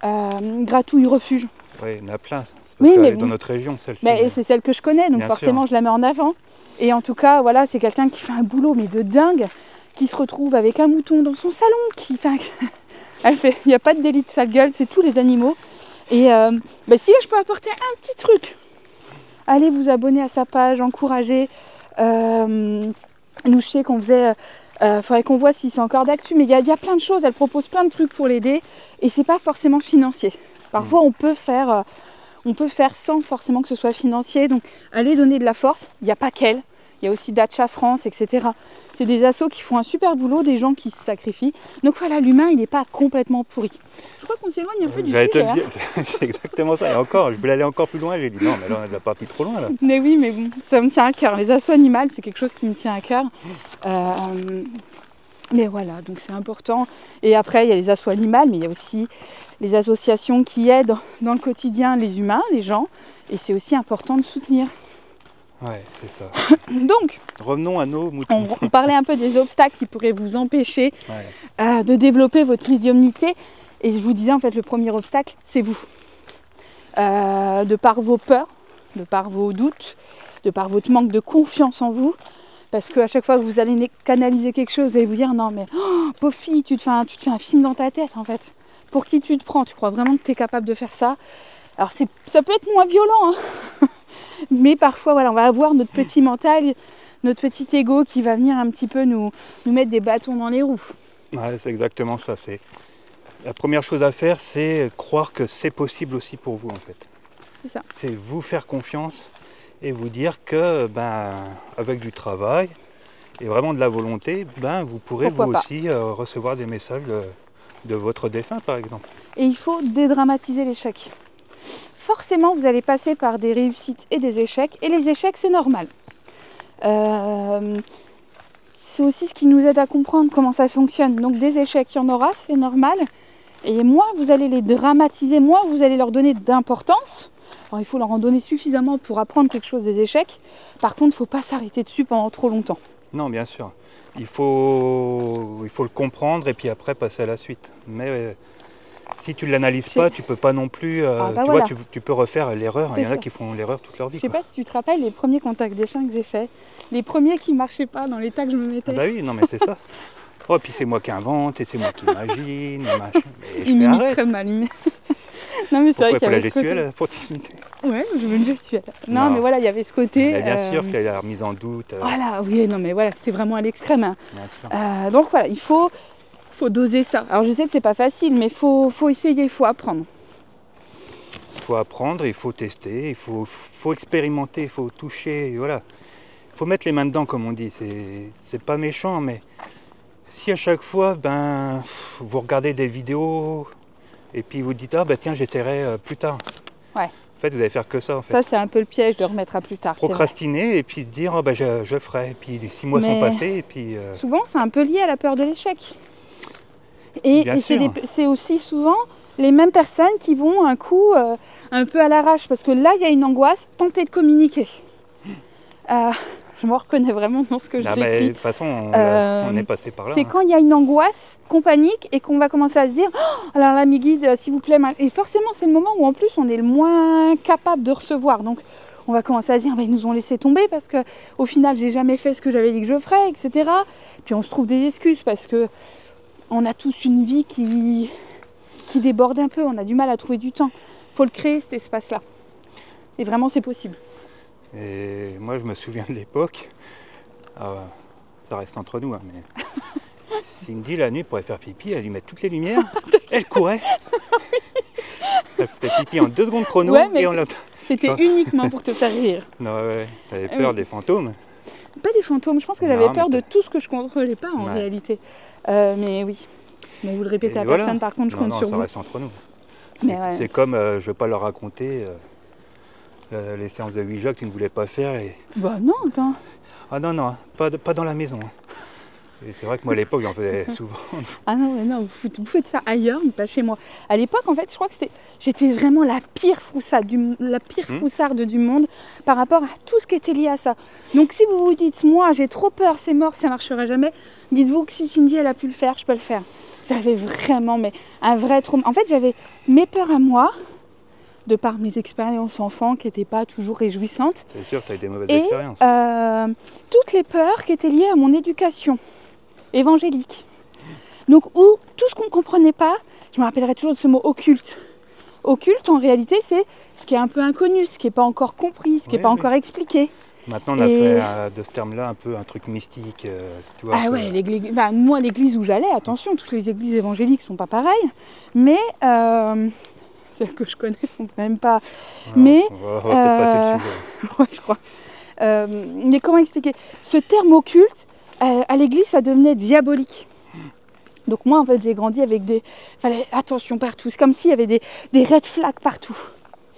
Gratouille Refuge. Oui, il y en a plein, parce Oui, qu'elle mais est dans notre région, celle-ci. Et c'est celle que je connais, donc Bien forcément sûr. je la mets en avant. Et en tout cas, voilà, c'est quelqu'un qui fait un boulot mais de dingue, qui se retrouve avec un mouton dans son salon, il n'y a pas de délit de sale gueule, c'est tous les animaux. Et si là je peux apporter un petit truc, allez vous abonner à sa page, encourager. Nous je sais qu'on faisait, faudrait qu'on voit si c'est encore d'actu, mais il y a plein de choses, elle propose plein de trucs pour l'aider, et c'est pas forcément financier. Parfois on peut faire sans forcément que ce soit financier, donc allez donner de la force. Il n'y a pas qu'elle, il y a aussi Dacha France, etc. C'est des assos qui font un super boulot, des gens qui se sacrifient. Donc voilà, l'humain il n'est pas complètement pourri. Je crois qu'on s'éloigne un peu du sujet. J'allais te le dire, c'est exactement ça. Et encore, je voulais aller encore plus loin, j'ai dit non, mais là on est déjà parti trop loin là. Mais oui, mais bon, ça me tient à cœur. Les assos animales, c'est quelque chose qui me tient à cœur. Mais voilà, donc c'est important. Et après, il y a les assos animales, mais il y a aussi les associations qui aident dans le quotidien les humains, les gens. Et c'est aussi important de soutenir. Ouais, c'est ça. Donc, revenons à nos moutons. On parlait un peu des obstacles qui pourraient vous empêcher de développer votre médiumnité. Et je vous disais, en fait, le premier obstacle, c'est vous. De par vos peurs, de par vos doutes, de par votre manque de confiance en vous. Parce qu'à chaque fois que vous allez canaliser quelque chose, vous allez vous dire non mais pauvre fille, tu te fais un film dans ta tête en fait. Pour qui tu te prends? Tu crois vraiment que tu es capable de faire ça? Alors ça peut être moins violent, hein. Mais parfois voilà, on va avoir notre petit mental, notre petit ego qui va venir un petit peu nous mettre des bâtons dans les roues. Ouais, c'est exactement ça. La première chose à faire, c'est croire que c'est possible aussi pour vous en fait. C'est ça. C'est vous faire confiance et vous dire que avec du travail et vraiment de la volonté, vous pourrez vous aussi recevoir des messages de votre défunt par exemple. Et il faut dédramatiser l'échec. Forcément vous allez passer par des réussites et des échecs, et les échecs c'est normal. C'est aussi ce qui nous aide à comprendre comment ça fonctionne. Donc des échecs il y en aura, c'est normal, et moins vous allez les dramatiser, moins vous allez leur donner d'importance. Alors, il faut leur en donner suffisamment pour apprendre quelque chose des échecs. Par contre, il ne faut pas s'arrêter dessus pendant trop longtemps. Non, bien sûr. Il faut le comprendre et puis après passer à la suite. Mais si tu ne l'analyses pas, tu ne peux pas non plus... voilà. Tu peux refaire l'erreur. Il y en a ça. qui font l'erreur toute leur vie. Je ne sais pas si tu te rappelles les premiers contacts des chiens que j'ai faits. Les premiers qui ne marchaient pas dans l'état que je me mettais. Ah bah oui, non mais c'est ça. Oh, puis c'est moi qui invente et c'est moi qui imagine. Mais il m'imite très mal. Non mais c'est vrai qu'il y avait la gestuelle pour t'imiter. Ouais, je veux une gestuelle. Non mais voilà, il y avait ce côté... Mais bien sûr qu'il y a la remise en doute. Voilà, oui, non mais voilà, c'est vraiment à l'extrême. Hein. Bien sûr. Donc voilà, il faut doser ça. Alors je sais que c'est pas facile, mais faut essayer, il faut apprendre. Il faut apprendre, il faut tester, il faut expérimenter, il faut toucher, voilà. Il faut mettre les mains dedans comme on dit. C'est pas méchant, mais si à chaque fois, vous regardez des vidéos... Et puis vous dites, tiens, j'essaierai plus tard. Ouais. En fait, vous allez faire que ça. En fait. Ça, c'est un peu le piège de remettre à plus tard. Procrastiner et puis se dire, je ferai. Et puis les 6 mois sont passés. Et puis, souvent, c'est un peu lié à la peur de l'échec. Et c'est aussi souvent les mêmes personnes qui vont un coup un peu à l'arrache. Parce que là, il y a une angoisse, tenter de communiquer. Je me reconnais vraiment dans ce que je décris. De toute façon, on est passé par là. C'est quand il y a une angoisse, qu'on panique et qu'on va commencer à se dire alors là, mes guides, s'il vous plaît. Et forcément, c'est le moment où en plus, on est le moins capable de recevoir. Donc, on va commencer à se dire ils nous ont laissé tomber parce qu'au final, j'ai jamais fait ce que j'avais dit que je ferais, etc. Puis on se trouve des excuses parce que on a tous une vie qui déborde un peu. On a du mal à trouver du temps. Il faut le créer, cet espace-là. Et vraiment, c'est possible. Et moi, je me souviens de l'époque, ça reste entre nous, mais Cindy, la nuit, pour aller faire pipi, elle allumait toutes les lumières, elle courait. Elle faisait pipi en 2 secondes chrono Ouais, mais et on l'a... c'était uniquement pour te faire rire. Non, ouais, t'avais peur des fantômes. Pas des fantômes, je pense que Non, j'avais mais peur de tout ce que je contrôlais pas en Ouais. réalité. Mais oui. Bon, vous le répétez Et à voilà. personne, par contre, je Non, compte non, sur ça vous. reste entre nous. Mais ouais, C'est comme, je ne vais pas leur raconter les séances de Ouija que tu ne voulais pas faire. Et... Bah non, attends. Ah non, non, pas dans la maison. Hein. Et c'est vrai que moi à l'époque j'en faisais souvent. Ah non, mais non, vous faites ça ailleurs, mais pas chez moi. À l'époque, en fait, je crois que j'étais vraiment la pire froussarde du monde par rapport à tout ce qui était lié à ça. Donc si vous vous dites, moi j'ai trop peur, c'est mort, ça marchera jamais, dites-vous que si Cindy elle a pu le faire, je peux le faire. J'avais vraiment un vrai trauma. En fait, j'avais mes peurs à moi, de par mes expériences enfants qui n'étaient pas toujours réjouissantes. C'est sûr, tu as eu des mauvaises Et expériences. toutes les peurs qui étaient liées à mon éducation évangélique. Donc, où tout ce qu'on ne comprenait pas, je me rappellerai toujours de ce mot occulte. Occulte, en réalité, c'est ce qui est un peu inconnu, ce qui n'est pas encore compris, ce qui n'est pas encore expliqué. Maintenant, on a fait de ce terme-là un peu un truc mystique. Tu vois, Ah ouais, moi, l'église où j'allais, attention, toutes les églises évangéliques ne sont pas pareilles, mais celles que je connais ne sont même pas. Non, mais on va peut-être passer le sujet. ouais, je crois. Mais comment expliquer? Ce terme occulte, à l'église, ça devenait diabolique. Donc moi, en fait, j'ai grandi avec fallait attention partout. C'est comme s'il y avait des red flags partout.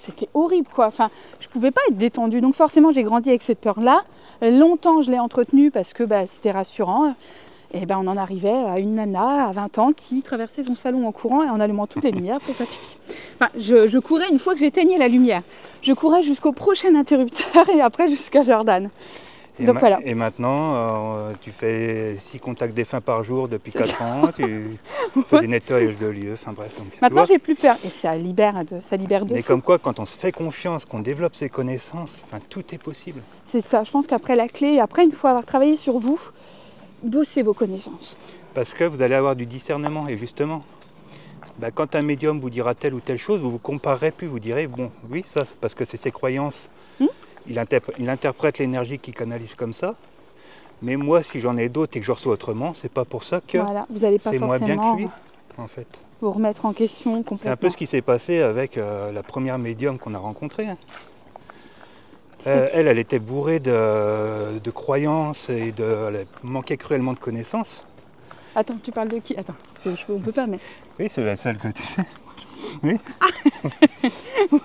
C'était horrible, quoi. Enfin, je pouvais pas être détendue. Donc forcément, j'ai grandi avec cette peur-là. Longtemps, je l'ai entretenue parce que c'était rassurant. Et on en arrivait à une nana à 20 ans qui traversait son salon en courant et en allumant toutes les lumières pour faire pipi. Enfin, je courais une fois que j'éteignais la lumière. Je courais jusqu'au prochain interrupteur et après jusqu'à Jordan. Donc voilà. Et maintenant, tu fais 6 contacts défunts par jour depuis 4 ans, tu fais du nettoyage de lieux, enfin bref. Donc, maintenant, j'ai plus peur et ça libère de Mais fou. comme quoi, quand on se fait confiance, qu'on développe ses connaissances, tout est possible. C'est ça, je pense qu'après la clé, après une fois avoir travaillé sur vous, bossez vos connaissances. Parce que vous allez avoir du discernement et justement, quand un médium vous dira telle ou telle chose, vous vous comparerez plus, vous direz, bon, oui, ça c'est parce que c'est ses croyances. Il interprète l'énergie qu'il canalise comme ça. Mais moi, si j'en ai d'autres et que je reçois autrement, c'est pas pour ça que vous allez pas c'est moins bien que lui, en fait. Vous remettre en question complètement. C'est un peu ce qui s'est passé avec la première médium qu'on a rencontrée. Elle était bourrée de croyances et elle manquait cruellement de connaissances. Attends, tu parles de qui? Attends, on peut pas, mais... Oui, c'est celle que tu sais. Oui.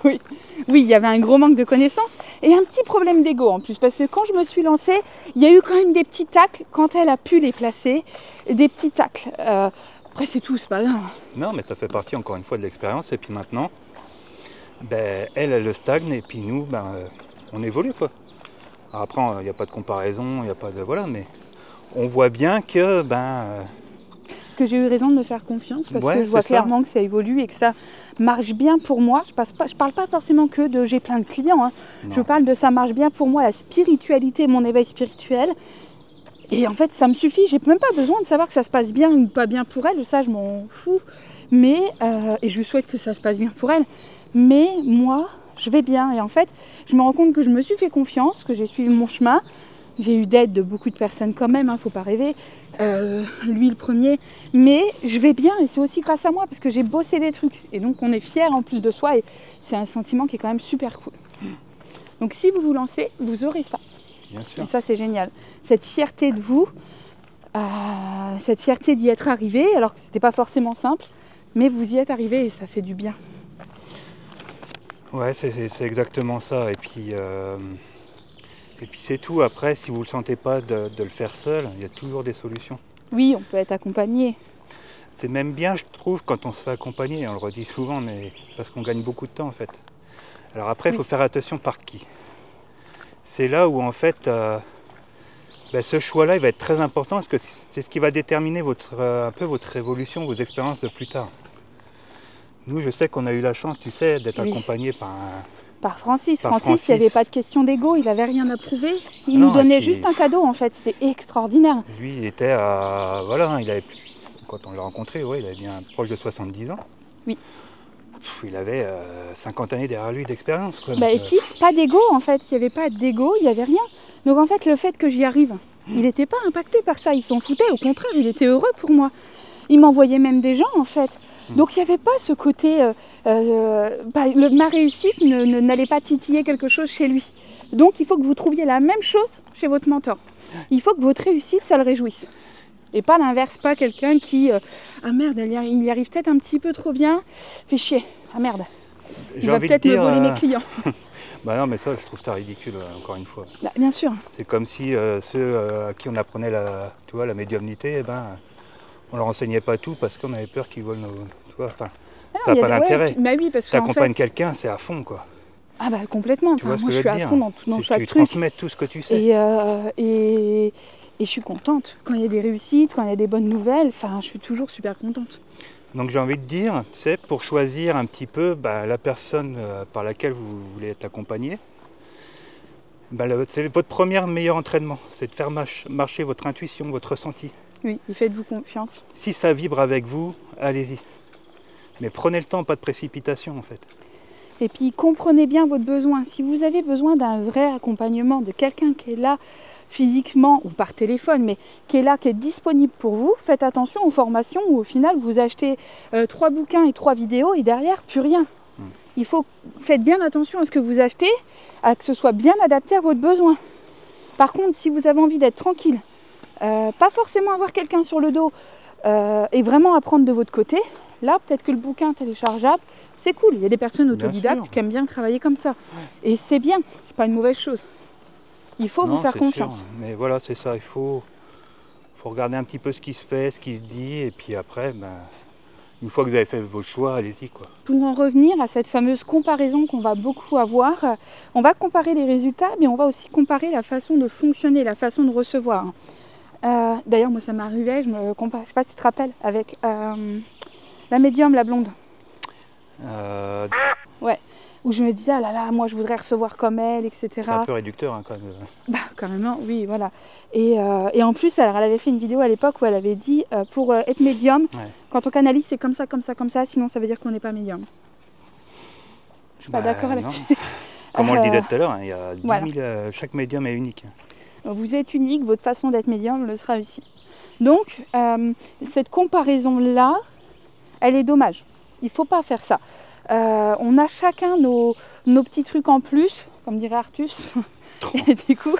Oui. Oui, il y avait un gros manque de connaissances et un petit problème d'ego en plus. Parce que quand je me suis lancée, il y a eu quand même des petits tacles quand elle a pu les placer. Des petits tacles. Après, c'est tout, c'est pas grave. Non, mais ça fait partie encore une fois de l'expérience. Et puis maintenant, elle le stagne et puis nous, on évolue, quoi. Alors après, il n'y a pas de comparaison, il n'y a pas de... Voilà, mais on voit bien que... que j'ai eu raison de me faire confiance parce que je vois ça. clairement que ça évolue et que ça marche bien pour moi. Je parle pas forcément que de j'ai plein de clients. Hein. Je parle de ça marche bien pour moi, la spiritualité, mon éveil spirituel. Et en fait, ça me suffit. J'ai même pas besoin de savoir que ça se passe bien ou pas bien pour elle. Ça, je m'en fous. Mais et je souhaite que ça se passe bien pour elle. Mais moi, je vais bien. Et en fait, je me rends compte que je me suis fait confiance, que j'ai suivi mon chemin. J'ai eu d'aide de beaucoup de personnes quand même, faut pas rêver. Lui le premier. Mais je vais bien et c'est aussi grâce à moi parce que j'ai bossé des trucs. Et donc on est fiers en plus de soi et c'est un sentiment qui est quand même super cool. Donc si vous vous lancez, vous aurez ça. Bien sûr. Et ça c'est génial. Cette fierté de vous, cette fierté d'y être arrivé, alors que c'était pas forcément simple, mais vous y êtes arrivé et ça fait du bien. Ouais, c'est exactement ça. Et puis c'est tout. Après, si vous ne le sentez pas de le faire seul, il y a toujours des solutions. Oui, on peut être accompagné. C'est même bien, je trouve, quand on se fait accompagner. On le redit souvent, mais parce qu'on gagne beaucoup de temps, en fait. Alors après, il faut faire attention par qui. C'est là où, en fait, ce choix-là, il va être très important parce que c'est ce qui va déterminer un peu votre évolution, vos expériences de plus tard. Nous, je sais qu'on a eu la chance, tu sais, d'être accompagné par Francis. Francis, il n'y avait pas de question d'ego, il n'avait rien à prouver. Il nous donnait juste un cadeau en fait, c'était extraordinaire. Lui, il était à... Voilà, quand on l'a rencontré, il avait bien proche de 70 ans. Oui. Il avait 50 années derrière lui d'expérience. Et puis, pas d'ego en fait, s'il n'y avait pas d'ego, il n'y avait rien. Donc en fait, le fait que j'y arrive, Il n'était pas impacté par ça, il s'en foutait, au contraire, il était heureux pour moi. Il m'envoyait même des gens en fait. Donc il n'y avait pas ce côté, ma réussite n'allait pas titiller quelque chose chez lui. Donc il faut que vous trouviez la même chose chez votre mentor. Il faut que votre réussite, ça le réjouisse. Et pas l'inverse, pas quelqu'un qui, ah merde, il y arrive peut-être un petit peu trop bien, fait chier, ah merde. Il va peut-être me voler mes clients. Bah non, mais ça, je trouve ça ridicule, encore une fois. Bah, bien sûr. C'est comme si ceux à qui on apprenait la médiumnité, on leur enseignait pas tout parce qu'on avait peur qu'ils volent nos... Tu vois, enfin, ça n'a pas d'intérêt. Bah oui, parce que tu accompagnes quelqu'un, c'est à fond, quoi. Ah bah complètement. Tu vois ce moi, que je veux te dire. À fond dans chaque tu truc. transmets tout ce que tu sais. Et je suis contente. Quand il y a des réussites, quand il y a des bonnes nouvelles, je suis toujours super contente. Donc j'ai envie de dire, c'est pour choisir un petit peu la personne par laquelle vous voulez être accompagné. C'est votre premier meilleur entraînement, c'est de faire marcher votre intuition, votre ressenti. Oui, et faites-vous confiance. Si ça vibre avec vous, allez-y. Mais prenez le temps, pas de précipitation en fait. Et puis comprenez bien votre besoin. Si vous avez besoin d'un vrai accompagnement, de quelqu'un qui est là physiquement ou par téléphone, mais qui est là, qui est disponible pour vous, faites attention aux formations où au final vous achetez 3 bouquins et 3 vidéos et derrière plus rien. Faites bien attention à ce que vous achetez, à que ce soit bien adapté à votre besoin. Par contre, si vous avez envie d'être tranquille, pas forcément avoir quelqu'un sur le dos et vraiment apprendre de votre côté, là peut-être que le bouquin téléchargeable, c'est cool. Il y a des personnes autodidactes qui aiment bien travailler comme ça. Et c'est bien, c'est pas une mauvaise chose. Il faut vous faire confiance. Sûr. Mais voilà, c'est ça, il faut regarder un petit peu ce qui se fait, ce qui se dit, et puis après, une fois que vous avez fait vos choix, allez-y, quoi. Pour en revenir à cette fameuse comparaison qu'on va beaucoup avoir, on va comparer les résultats, mais on va aussi comparer la façon de fonctionner, la façon de recevoir. D'ailleurs, moi ça m'arrivait, je me compare, je sais pas si tu te rappelles, avec la médium, la blonde. Ouais, où je me disais, ah là là, moi je voudrais recevoir comme elle, etc. C'est un peu réducteur quand même. Carrément, oui, voilà. Et en plus, alors, elle avait fait une vidéo à l'époque où elle avait dit, pour être médium, quand on canalise, c'est comme ça, comme ça, comme ça, sinon ça veut dire qu'on n'est pas médium. Je suis pas d'accord là-dessus. Comme on le disait tout à l'heure, il y a 10 000, chaque médium est unique. Vous êtes unique, votre façon d'être médium le sera aussi. Donc, cette comparaison-là, elle est dommage. Il ne faut pas faire ça. On a chacun nos petits trucs en plus, comme dirait Artus. Et du coup,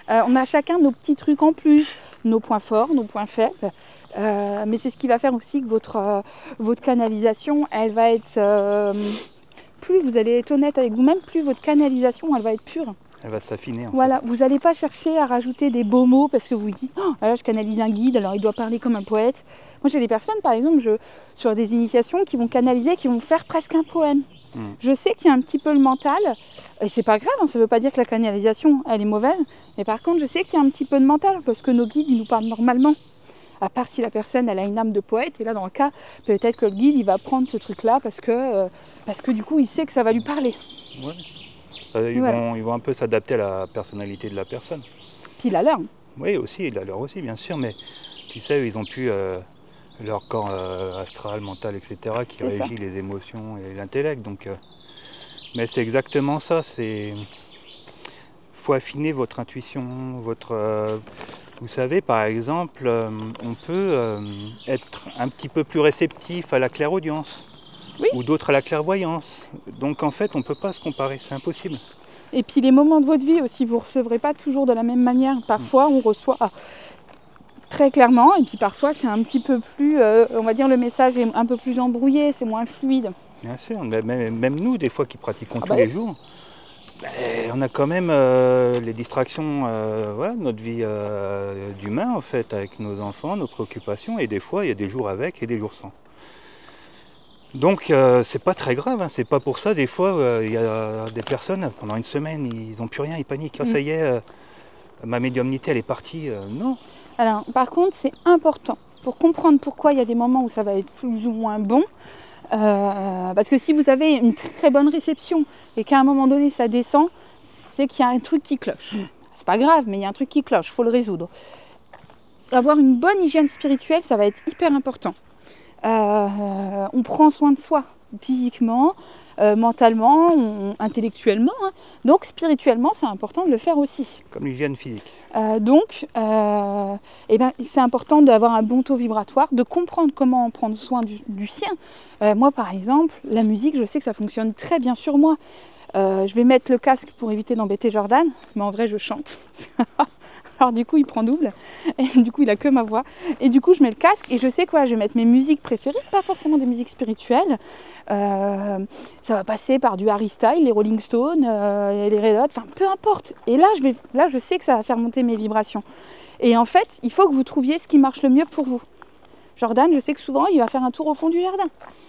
on a chacun nos petits trucs en plus, nos points forts, nos points faibles. Mais c'est ce qui va faire aussi que votre canalisation, elle va être... plus vous allez être honnête avec vous-même, plus votre canalisation, elle va être pure. Elle va s'affiner. Voilà, vous n'allez pas chercher à rajouter des beaux mots parce que vous vous dites « Oh, là je canalise un guide, alors il doit parler comme un poète ». Moi j'ai des personnes par exemple sur des initiations qui vont canaliser, qui vont faire presque un poème. Je sais qu'il y a un petit peu le mental, et c'est pas grave, ça ne veut pas dire que la canalisation elle est mauvaise, mais par contre je sais qu'il y a un petit peu de mental parce que nos guides ils nous parlent normalement. À part si la personne elle a une âme de poète, et là dans le cas, peut-être que le guide il va prendre ce truc là parce que du coup il sait que ça va lui parler. Ouais. Ils vont un peu s'adapter à la personnalité de la personne. Puis la leur. Oui, aussi, il a leur aussi, bien sûr, mais tu sais, ils ont pu leur corps astral, mental, etc., qui régit les émotions et l'intellect. Donc, mais c'est exactement ça. Faut affiner votre intuition, vous savez, par exemple, on peut être un petit peu plus réceptif à la clairaudience. Oui. Ou d'autres à la clairvoyance. Donc en fait, on ne peut pas se comparer, c'est impossible. Et puis les moments de votre vie aussi, vous ne recevrez pas toujours de la même manière. Parfois, on reçoit très clairement, et puis parfois, c'est un petit peu plus, on va dire, le message est un peu plus embrouillé, c'est moins fluide. Bien sûr, même nous, des fois qui pratiquons tous les jours, on a quand même les distractions, notre vie d'humain, en fait, avec nos enfants, nos préoccupations, et des fois, il y a des jours avec et des jours sans. Donc c'est pas très grave, c'est pas pour ça, des fois il y a des personnes, pendant une semaine, ils n'ont plus rien, ils paniquent, ça y est, ma médiumnité elle est partie, non. Alors par contre c'est important, pour comprendre pourquoi il y a des moments où ça va être plus ou moins bon, parce que si vous avez une très bonne réception et qu'à un moment donné ça descend, c'est qu'il y a un truc qui cloche. C'est pas grave, mais il y a un truc qui cloche, il faut le résoudre. Avoir une bonne hygiène spirituelle, ça va être hyper important. On prend soin de soi. physiquement, mentalement, intellectuellement. Hein. Donc spirituellement, c'est important de le faire aussi. Comme l'hygiène physique. C'est important d'avoir un bon taux vibratoire, de comprendre comment prendre soin du sien. Moi, par exemple, la musique, je sais que ça fonctionne très bien sur moi. Je vais mettre le casque pour éviter d'embêter Jordan, mais en vrai, je chante. Alors du coup, il prend double, et du coup, il a que ma voix. Et du coup, je mets le casque et je sais quoi, je vais mettre mes musiques préférées, pas forcément des musiques spirituelles. Ça va passer par du Harry Styles, les Rolling Stones, les Red Hot, enfin peu importe. Et là, je sais que ça va faire monter mes vibrations. Et en fait, il faut que vous trouviez ce qui marche le mieux pour vous. Jordan, je sais que souvent, il va faire un tour au fond du jardin.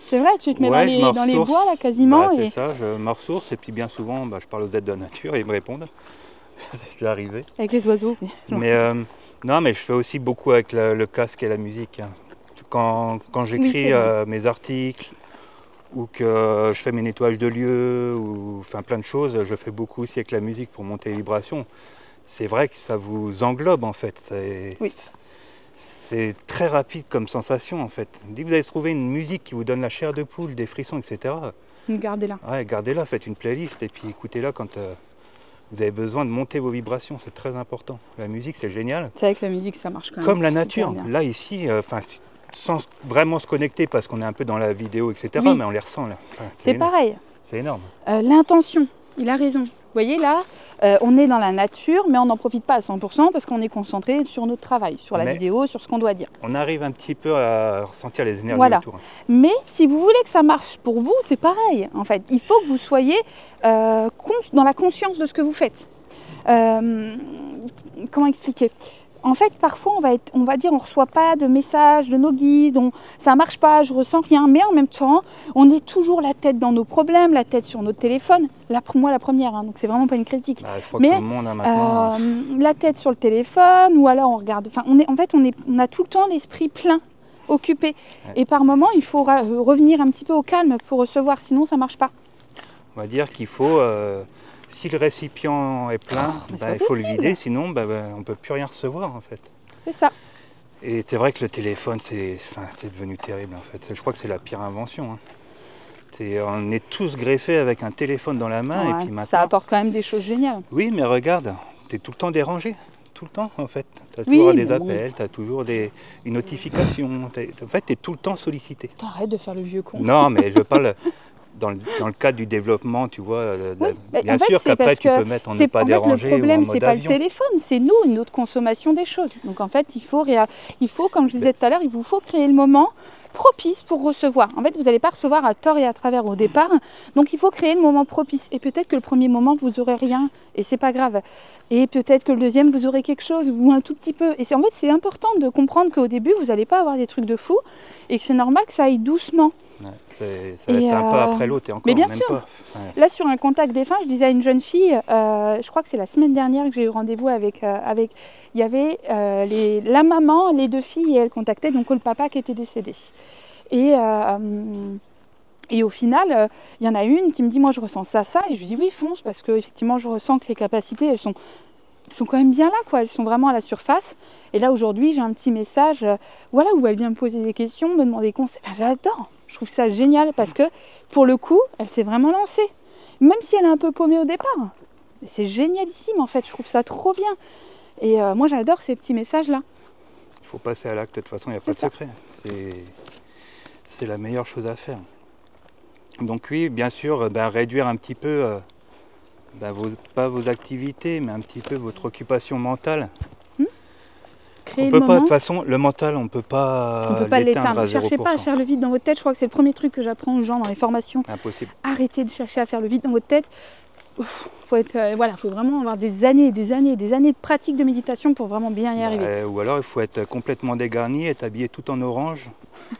C'est vrai, tu te mets dans les bois, là, quasiment. C'est ça, je me ressource, et puis bien souvent, je parle aux êtres de la nature et ils me répondent. C'est déjà arrivé. Avec les oiseaux. Non, mais je fais aussi beaucoup avec le casque et la musique. Hein. Quand j'écris mes articles, ou que je fais mes nettoyages de lieux, ou enfin plein de choses, je fais beaucoup aussi avec la musique pour monter les vibrations. C'est vrai que ça vous englobe, en fait. C'est très rapide comme sensation, en fait. Dès que vous avez trouvé une musique qui vous donne la chair de poule, des frissons, etc. Gardez-la. Ouais, gardez-la, faites une playlist et puis écoutez-la quand vous avez besoin de monter vos vibrations. C'est très important. La musique, c'est génial. C'est vrai que la musique, ça marche quand même. Comme la nature. Là, ici, sans vraiment se connecter parce qu'on est un peu dans la vidéo, etc. Mais on les ressent là. C'est pareil. C'est énorme. L'intention, il a raison. Vous voyez là, on est dans la nature, mais on n'en profite pas à 100% parce qu'on est concentré sur notre travail, sur la vidéo, sur ce qu'on doit dire. On arrive un petit peu à ressentir les énergies autour. Mais si vous voulez que ça marche pour vous, c'est pareil. En fait, il faut que vous soyez dans la conscience de ce que vous faites. Comment expliquer ? En fait, parfois, on va dire, on ne reçoit pas de messages de nos guides, ça ne marche pas, je ne ressens rien. Mais en même temps, on est toujours la tête dans nos problèmes, la tête sur notre téléphone. Là, pour moi, la première, hein, donc c'est vraiment pas une critique. Je crois que tout le monde a maintenant. La tête sur le téléphone, ou alors on regarde. Enfin, on a tout le temps l'esprit plein, occupé. Ouais. Et par moment, il faut revenir un petit peu au calme pour recevoir, sinon ça ne marche pas. On va dire qu'il faut. Si le récipient est plein, il faut le vider, sinon on ne peut plus rien recevoir en fait. C'est ça. Et c'est vrai que le téléphone, c'est devenu terrible en fait. Je crois que c'est la pire invention. Hein. On est tous greffés avec un téléphone dans la main et puis maintenant... Ça apporte quand même des choses géniales. Oui, mais regarde, tu es tout le temps dérangé. Tout le temps en fait. Tu as toujours des appels, tu as toujours une notification. En fait, tu es tout le temps sollicité. Arrête de faire le vieux con. Non, mais je parle... Dans le cadre du développement, tu vois, bien sûr qu'après tu peux mettre en ne pas déranger ou en mode avion. Le problème, c'est pas le téléphone, c'est nous, notre consommation des choses. Donc en fait, il faut, comme je disais tout à l'heure, il vous faut créer le moment propice pour recevoir. En fait, vous n'allez pas recevoir à tort et à travers au départ, donc il faut créer le moment propice. Et peut-être que le premier moment, vous n'aurez rien, et c'est pas grave. Et peut-être que le deuxième, vous aurez quelque chose, ou un tout petit peu. Et en fait, c'est important de comprendre qu'au début, vous n'allez pas avoir des trucs de fou, et que c'est normal que ça aille doucement. Ouais, ça va être un pas après l'autre et encore, mais bien même sûr. pas. Là, sur un contact défunt, je disais à une jeune fille, je crois que c'est la semaine dernière que j'ai eu rendez-vous avec... il y avait la maman, les deux filles, et elle contactait donc le papa qui était décédé. Et au final, il y en a une qui me dit, moi je ressens ça, et je lui dis, oui, fonce, parce que effectivement, je ressens que les capacités, elles sont quand même bien là, quoi. Elles sont vraiment à la surface. Et là, aujourd'hui, j'ai un petit message, où elle vient me poser des questions, me demander conseils. Enfin, j'adore. Je trouve ça génial parce que, pour le coup, elle s'est vraiment lancée. Même si elle est un peu paumée au départ. C'est génialissime, en fait. Je trouve ça trop bien. Et moi, j'adore ces petits messages-là. Il faut passer à l'acte. De toute façon, il n'y a pas de secret. C'est la meilleure chose à faire. Donc oui, bien sûr, réduire un petit peu, pas vos activités, mais un petit peu votre occupation mentale. On peut pas, de toute façon, le mental, on ne peut pas l'éteindre à 0%. Ne cherchez pas à faire le vide dans votre tête. Je crois que c'est le premier truc que j'apprends aux gens dans les formations. Impossible. Arrêtez de chercher à faire le vide dans votre tête. Faut vraiment avoir des années de pratique de méditation pour vraiment bien y arriver. Ou alors, il faut être complètement dégarni, être habillé tout en orange,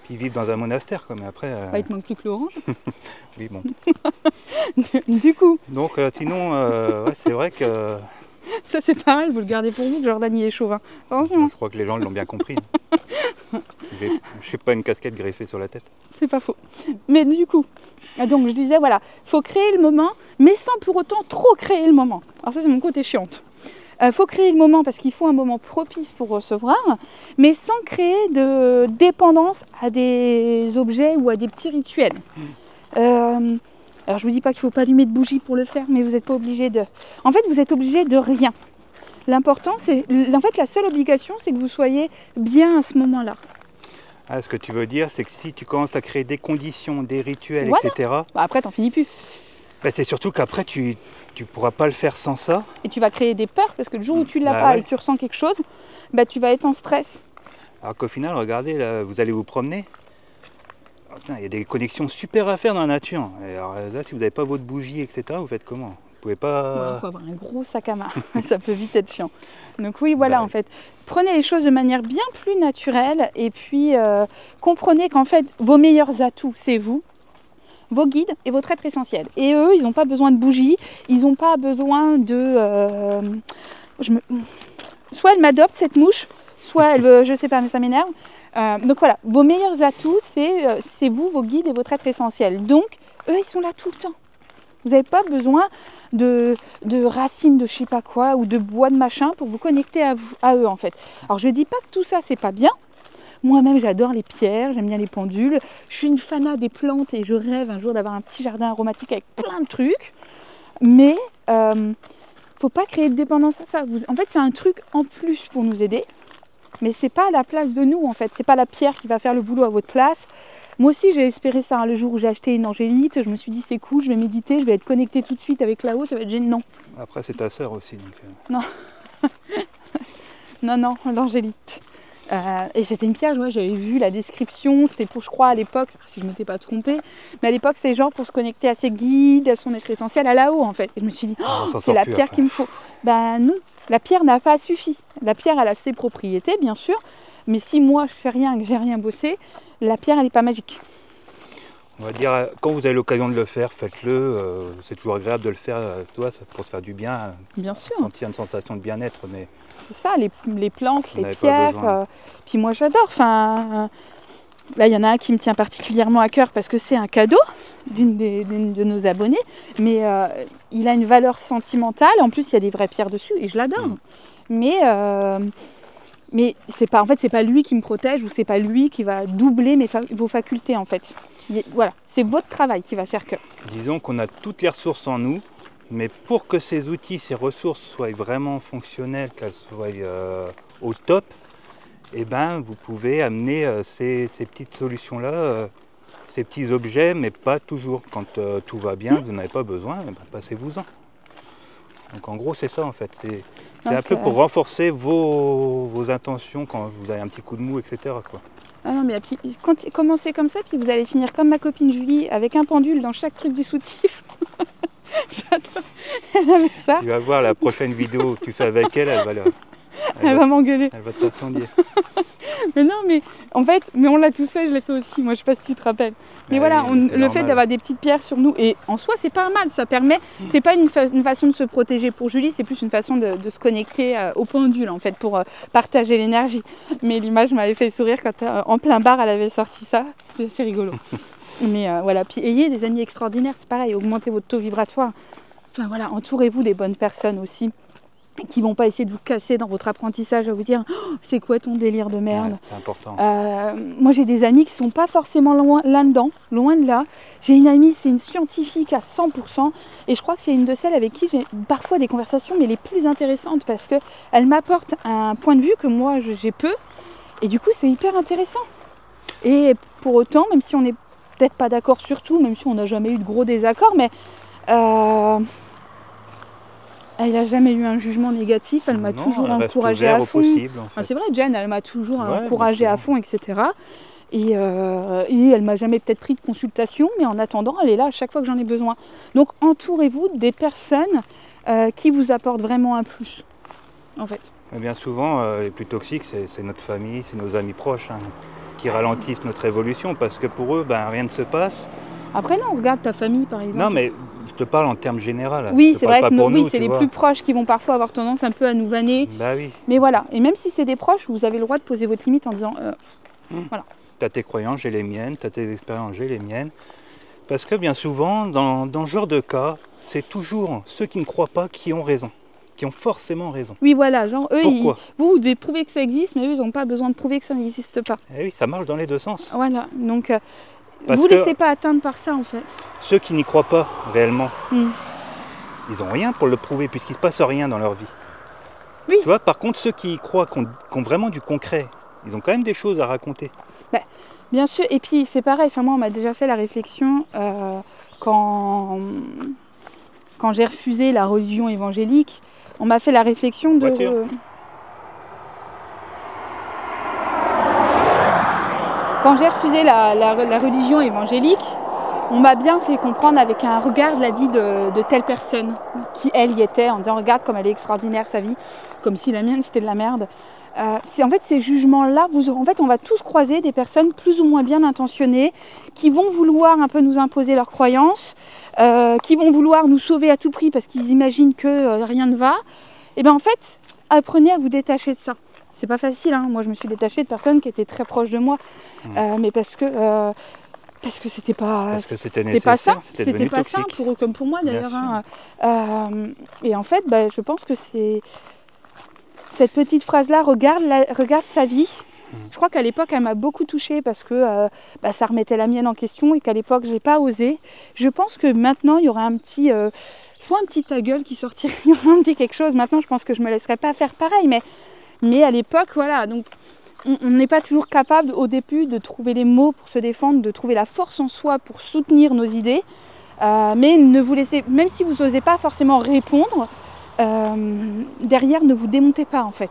puis vivre dans un monastère. Mais après, il te manque plus que l'orange. Oui, bon. Du coup. Donc, sinon, c'est vrai que... Ça c'est pareil, vous le gardez pour vous, que Jordan y est chauvin. Je crois que les gens l'ont bien compris. Je n'ai pas une casquette greffée sur la tête. C'est pas faux. Mais du coup, donc je disais, il faut créer le moment, mais sans pour autant trop créer le moment. Alors ça c'est mon côté chiante. Faut créer le moment parce qu'il faut un moment propice pour recevoir, mais sans créer de dépendance à des objets ou à des petits rituels. Alors je vous dis pas qu'il faut pas allumer de bougie pour le faire, mais vous n'êtes pas obligé de... En fait, vous êtes obligé de rien. L'important, c'est... En fait, la seule obligation, c'est que vous soyez bien à ce moment-là. Ah, ce que tu veux dire, c'est que si tu commences à créer des conditions, des rituels, Voilà. etc., Bah, après, t'en finis plus. bah, c'est surtout qu'après, tu pourras pas le faire sans ça. Et tu vas créer des peurs, parce que le jour où tu l'as Bah pas ouais. et que tu ressens quelque chose, bah, tu vas être en stress. Alors qu'au final, regardez, là, vous allez vous promener. Oh, putain, il y a des connexions super à faire dans la nature. Et alors là, si vous n'avez pas votre bougie, etc., vous faites comment? Vous pouvez pas... Il faut avoir un gros sac à main, ça peut vite être chiant. Donc oui, voilà, Bah, en fait, prenez les choses de manière bien plus naturelle et puis comprenez qu'en fait, vos meilleurs atouts, c'est vous, vos guides et votre être essentiel. Et eux, ils n'ont pas besoin de bougies, ils n'ont pas besoin de... Soit elle m'adopte, cette mouche, soit elle veut, je sais pas, mais ça m'énerve. Donc voilà, vos meilleurs atouts, c'est vous, vos guides et votre être essentiel. Donc, eux, ils sont là tout le temps. Vous n'avez pas besoin de racines de je sais pas quoi ou de bois de machin pour vous connecter à eux en fait. Alors je dis pas que tout ça c'est pas bien. Moi-même j'adore les pierres, j'aime bien les pendules. Je suis une fanat des plantes et je rêve un jour d'avoir un petit jardin aromatique avec plein de trucs. Mais faut pas créer de dépendance à ça. En fait c'est un truc en plus pour nous aider. Mais c'est pas à la place de nous en fait. C'est pas la pierre qui va faire le boulot à votre place. Moi aussi j'ai espéré ça, hein. Le jour où j'ai acheté une angélite, je me suis dit c'est cool, je vais méditer, je vais être connectée tout de suite avec là-haut, ça va être génial. Non. Après, c'est ta sœur aussi. Donc, Non. Non, l'angélite. Et c'était une pierre, ouais, j'avais vu la description, c'était pour, je crois, à l'époque, si je ne m'étais pas trompée, mais à l'époque, c'était genre pour se connecter à ses guides, à son être essentiel, à là-haut en fait. Et je me suis dit, c'est la pierre qu'il me faut. Ben non, la pierre n'a pas suffi. La pierre, elle a ses propriétés, bien sûr, mais si moi, je fais rien, que j'ai rien bossé, la pierre, elle n'est pas magique. on va dire, quand vous avez l'occasion de le faire, faites-le. C'est toujours agréable de le faire, toi, pour se faire du bien. Bien sûr. Sentir une sensation de bien-être, mais... C'est ça, les plantes, Vous les n'avez pas pierres. besoin. Puis moi, j'adore. Enfin, là, il y en a un qui me tient particulièrement à cœur parce que c'est un cadeau d'une de nos abonnés, mais il a une valeur sentimentale. En plus, il y a des vraies pierres dessus et je l'adore. Mais c'est pas, en fait, c'est pas lui qui me protège ou c'est pas lui qui va doubler vos facultés en fait. Voilà, c'est votre travail qui va faire que. Disons qu'on a toutes les ressources en nous, mais pour que ces outils, ces ressources soient vraiment fonctionnelles, qu'elles soient au top, eh ben, vous pouvez amener ces petites solutions-là, ces petits objets, mais pas toujours. Quand tout va bien, vous n'en avez pas besoin, eh ben, passez-vous-en. Donc en gros, c'est ça en fait. C'est un peu pour renforcer vos intentions quand vous avez un petit coup de mou, etc. quoi. Ah non, mais puis, commencez comme ça, puis vous allez finir comme ma copine Julie, avec un pendule dans chaque truc du soutif. J'adore. Elle avait ça. Tu vas voir la prochaine vidéo que tu fais avec elle, Elle va m'engueuler. Elle va t'incendier. Mais non, mais en fait, on l'a tous fait, je l'ai fait aussi. Moi, je sais pas si tu te rappelles. Mais Ah voilà, oui, le fait d'avoir des petites pierres sur nous, et en soi, c'est pas mal. Ça permet, c'est pas une façon de se protéger pour Julie, c'est plus une façon de se connecter au pendule, en fait, pour partager l'énergie. Mais l'image m'avait fait sourire quand en plein bar, elle avait sorti ça. C'était assez rigolo. Mais voilà, puis ayez des amis extraordinaires, c'est pareil, augmentez votre taux vibratoire. Enfin voilà, entourez-vous des bonnes personnes aussi, qui vont pas essayer de vous casser dans votre apprentissage, à vous dire oh, c'est quoi ton délire de merde. Ouais, c'est important. Moi j'ai des amis qui sont pas forcément là-dedans, loin de là. J'ai une amie, c'est une scientifique à 100%, et je crois que c'est une de celles avec qui j'ai parfois des conversations mais les plus intéressantes, parce qu'elle m'apporte un point de vue que moi j'ai peu, et du coup c'est hyper intéressant. Et pour autant, même si on n'est peut-être pas d'accord sur tout, même si on n'a jamais eu de gros désaccords, mais elle n'a jamais eu un jugement négatif, elle m'a toujours encouragée à fond. Possible, en fait. Enfin, c'est vrai, Jen, elle m'a toujours encouragée à fond, etc. Et elle m'a jamais peut-être pris de consultation, mais en attendant, elle est là à chaque fois que j'en ai besoin. Donc entourez-vous des personnes qui vous apportent vraiment un plus, en fait. Mais bien souvent, les plus toxiques, c'est notre famille, c'est nos amis proches, hein, qui ralentissent notre évolution, parce que pour eux, rien ne se passe. Après non, regarde ta famille par exemple. Non mais je te parle en termes généraux. Oui, c'est vrai que c'est les plus proches qui vont parfois avoir tendance un peu à nous vanner. Bah oui. Mais voilà, et même si c'est des proches, vous avez le droit de poser votre limite en disant voilà. T'as tes croyances, j'ai les miennes, t'as tes expériences, j'ai les miennes. Parce que bien souvent, dans ce genre de cas, c'est toujours ceux qui ne croient pas qui ont raison, qui ont forcément raison. Oui, voilà, genre eux, vous devez prouver que ça existe, mais eux, ils n'ont pas besoin de prouver que ça n'existe pas. Eh oui, ça marche dans les deux sens. Voilà, donc Parce vous que laissez pas atteindre par ça en fait. ceux qui n'y croient pas réellement, Mm. ils n'ont rien pour le prouver puisqu'il ne se passe rien dans leur vie. Oui. Tu vois, par contre, ceux qui y croient, qui ont vraiment du concret, ils ont quand même des choses à raconter. Bien sûr, et puis c'est pareil, enfin, moi on m'a déjà fait la réflexion quand j'ai refusé la religion évangélique, on m'a fait la réflexion de... Voiture. Quand j'ai refusé la religion évangélique, on m'a bien fait comprendre avec un regard de la vie de telle personne qui elle y était, en disant regarde comme elle est extraordinaire sa vie, comme si la mienne c'était de la merde. En fait ces jugements-là, en fait on va tous croiser des personnes plus ou moins bien intentionnées qui vont vouloir un peu nous imposer leurs croyances, qui vont vouloir nous sauver à tout prix parce qu'ils imaginent que rien ne va. Et bien en fait, apprenez à vous détacher de ça. C'est pas facile, hein. Moi je me suis détachée de personnes qui étaient très proches de moi, mais parce que c'était pas, Parce que c'était pas ça, nécessaire, c'était devenu pas ça toxique. pour eux comme pour moi Bien d'ailleurs. sûr. Hein. Et en fait, je pense que c'est cette petite phrase-là, regarde sa vie. Je crois qu'à l'époque, elle m'a beaucoup touchée parce que ça remettait la mienne en question et qu'à l'époque, j'ai pas osé. Je pense que maintenant, il y aurait un petit, soit un petit ta gueule qui sortirait, il y aurait un petit quelque chose. Maintenant, je pense que je me laisserais pas faire pareil, mais à l'époque, voilà. Donc, on n'est pas toujours capable au début de trouver les mots pour se défendre, de trouver la force en soi pour soutenir nos idées. Mais ne vous laissez, même si vous n'osez pas forcément répondre, derrière, ne vous démontez pas en fait.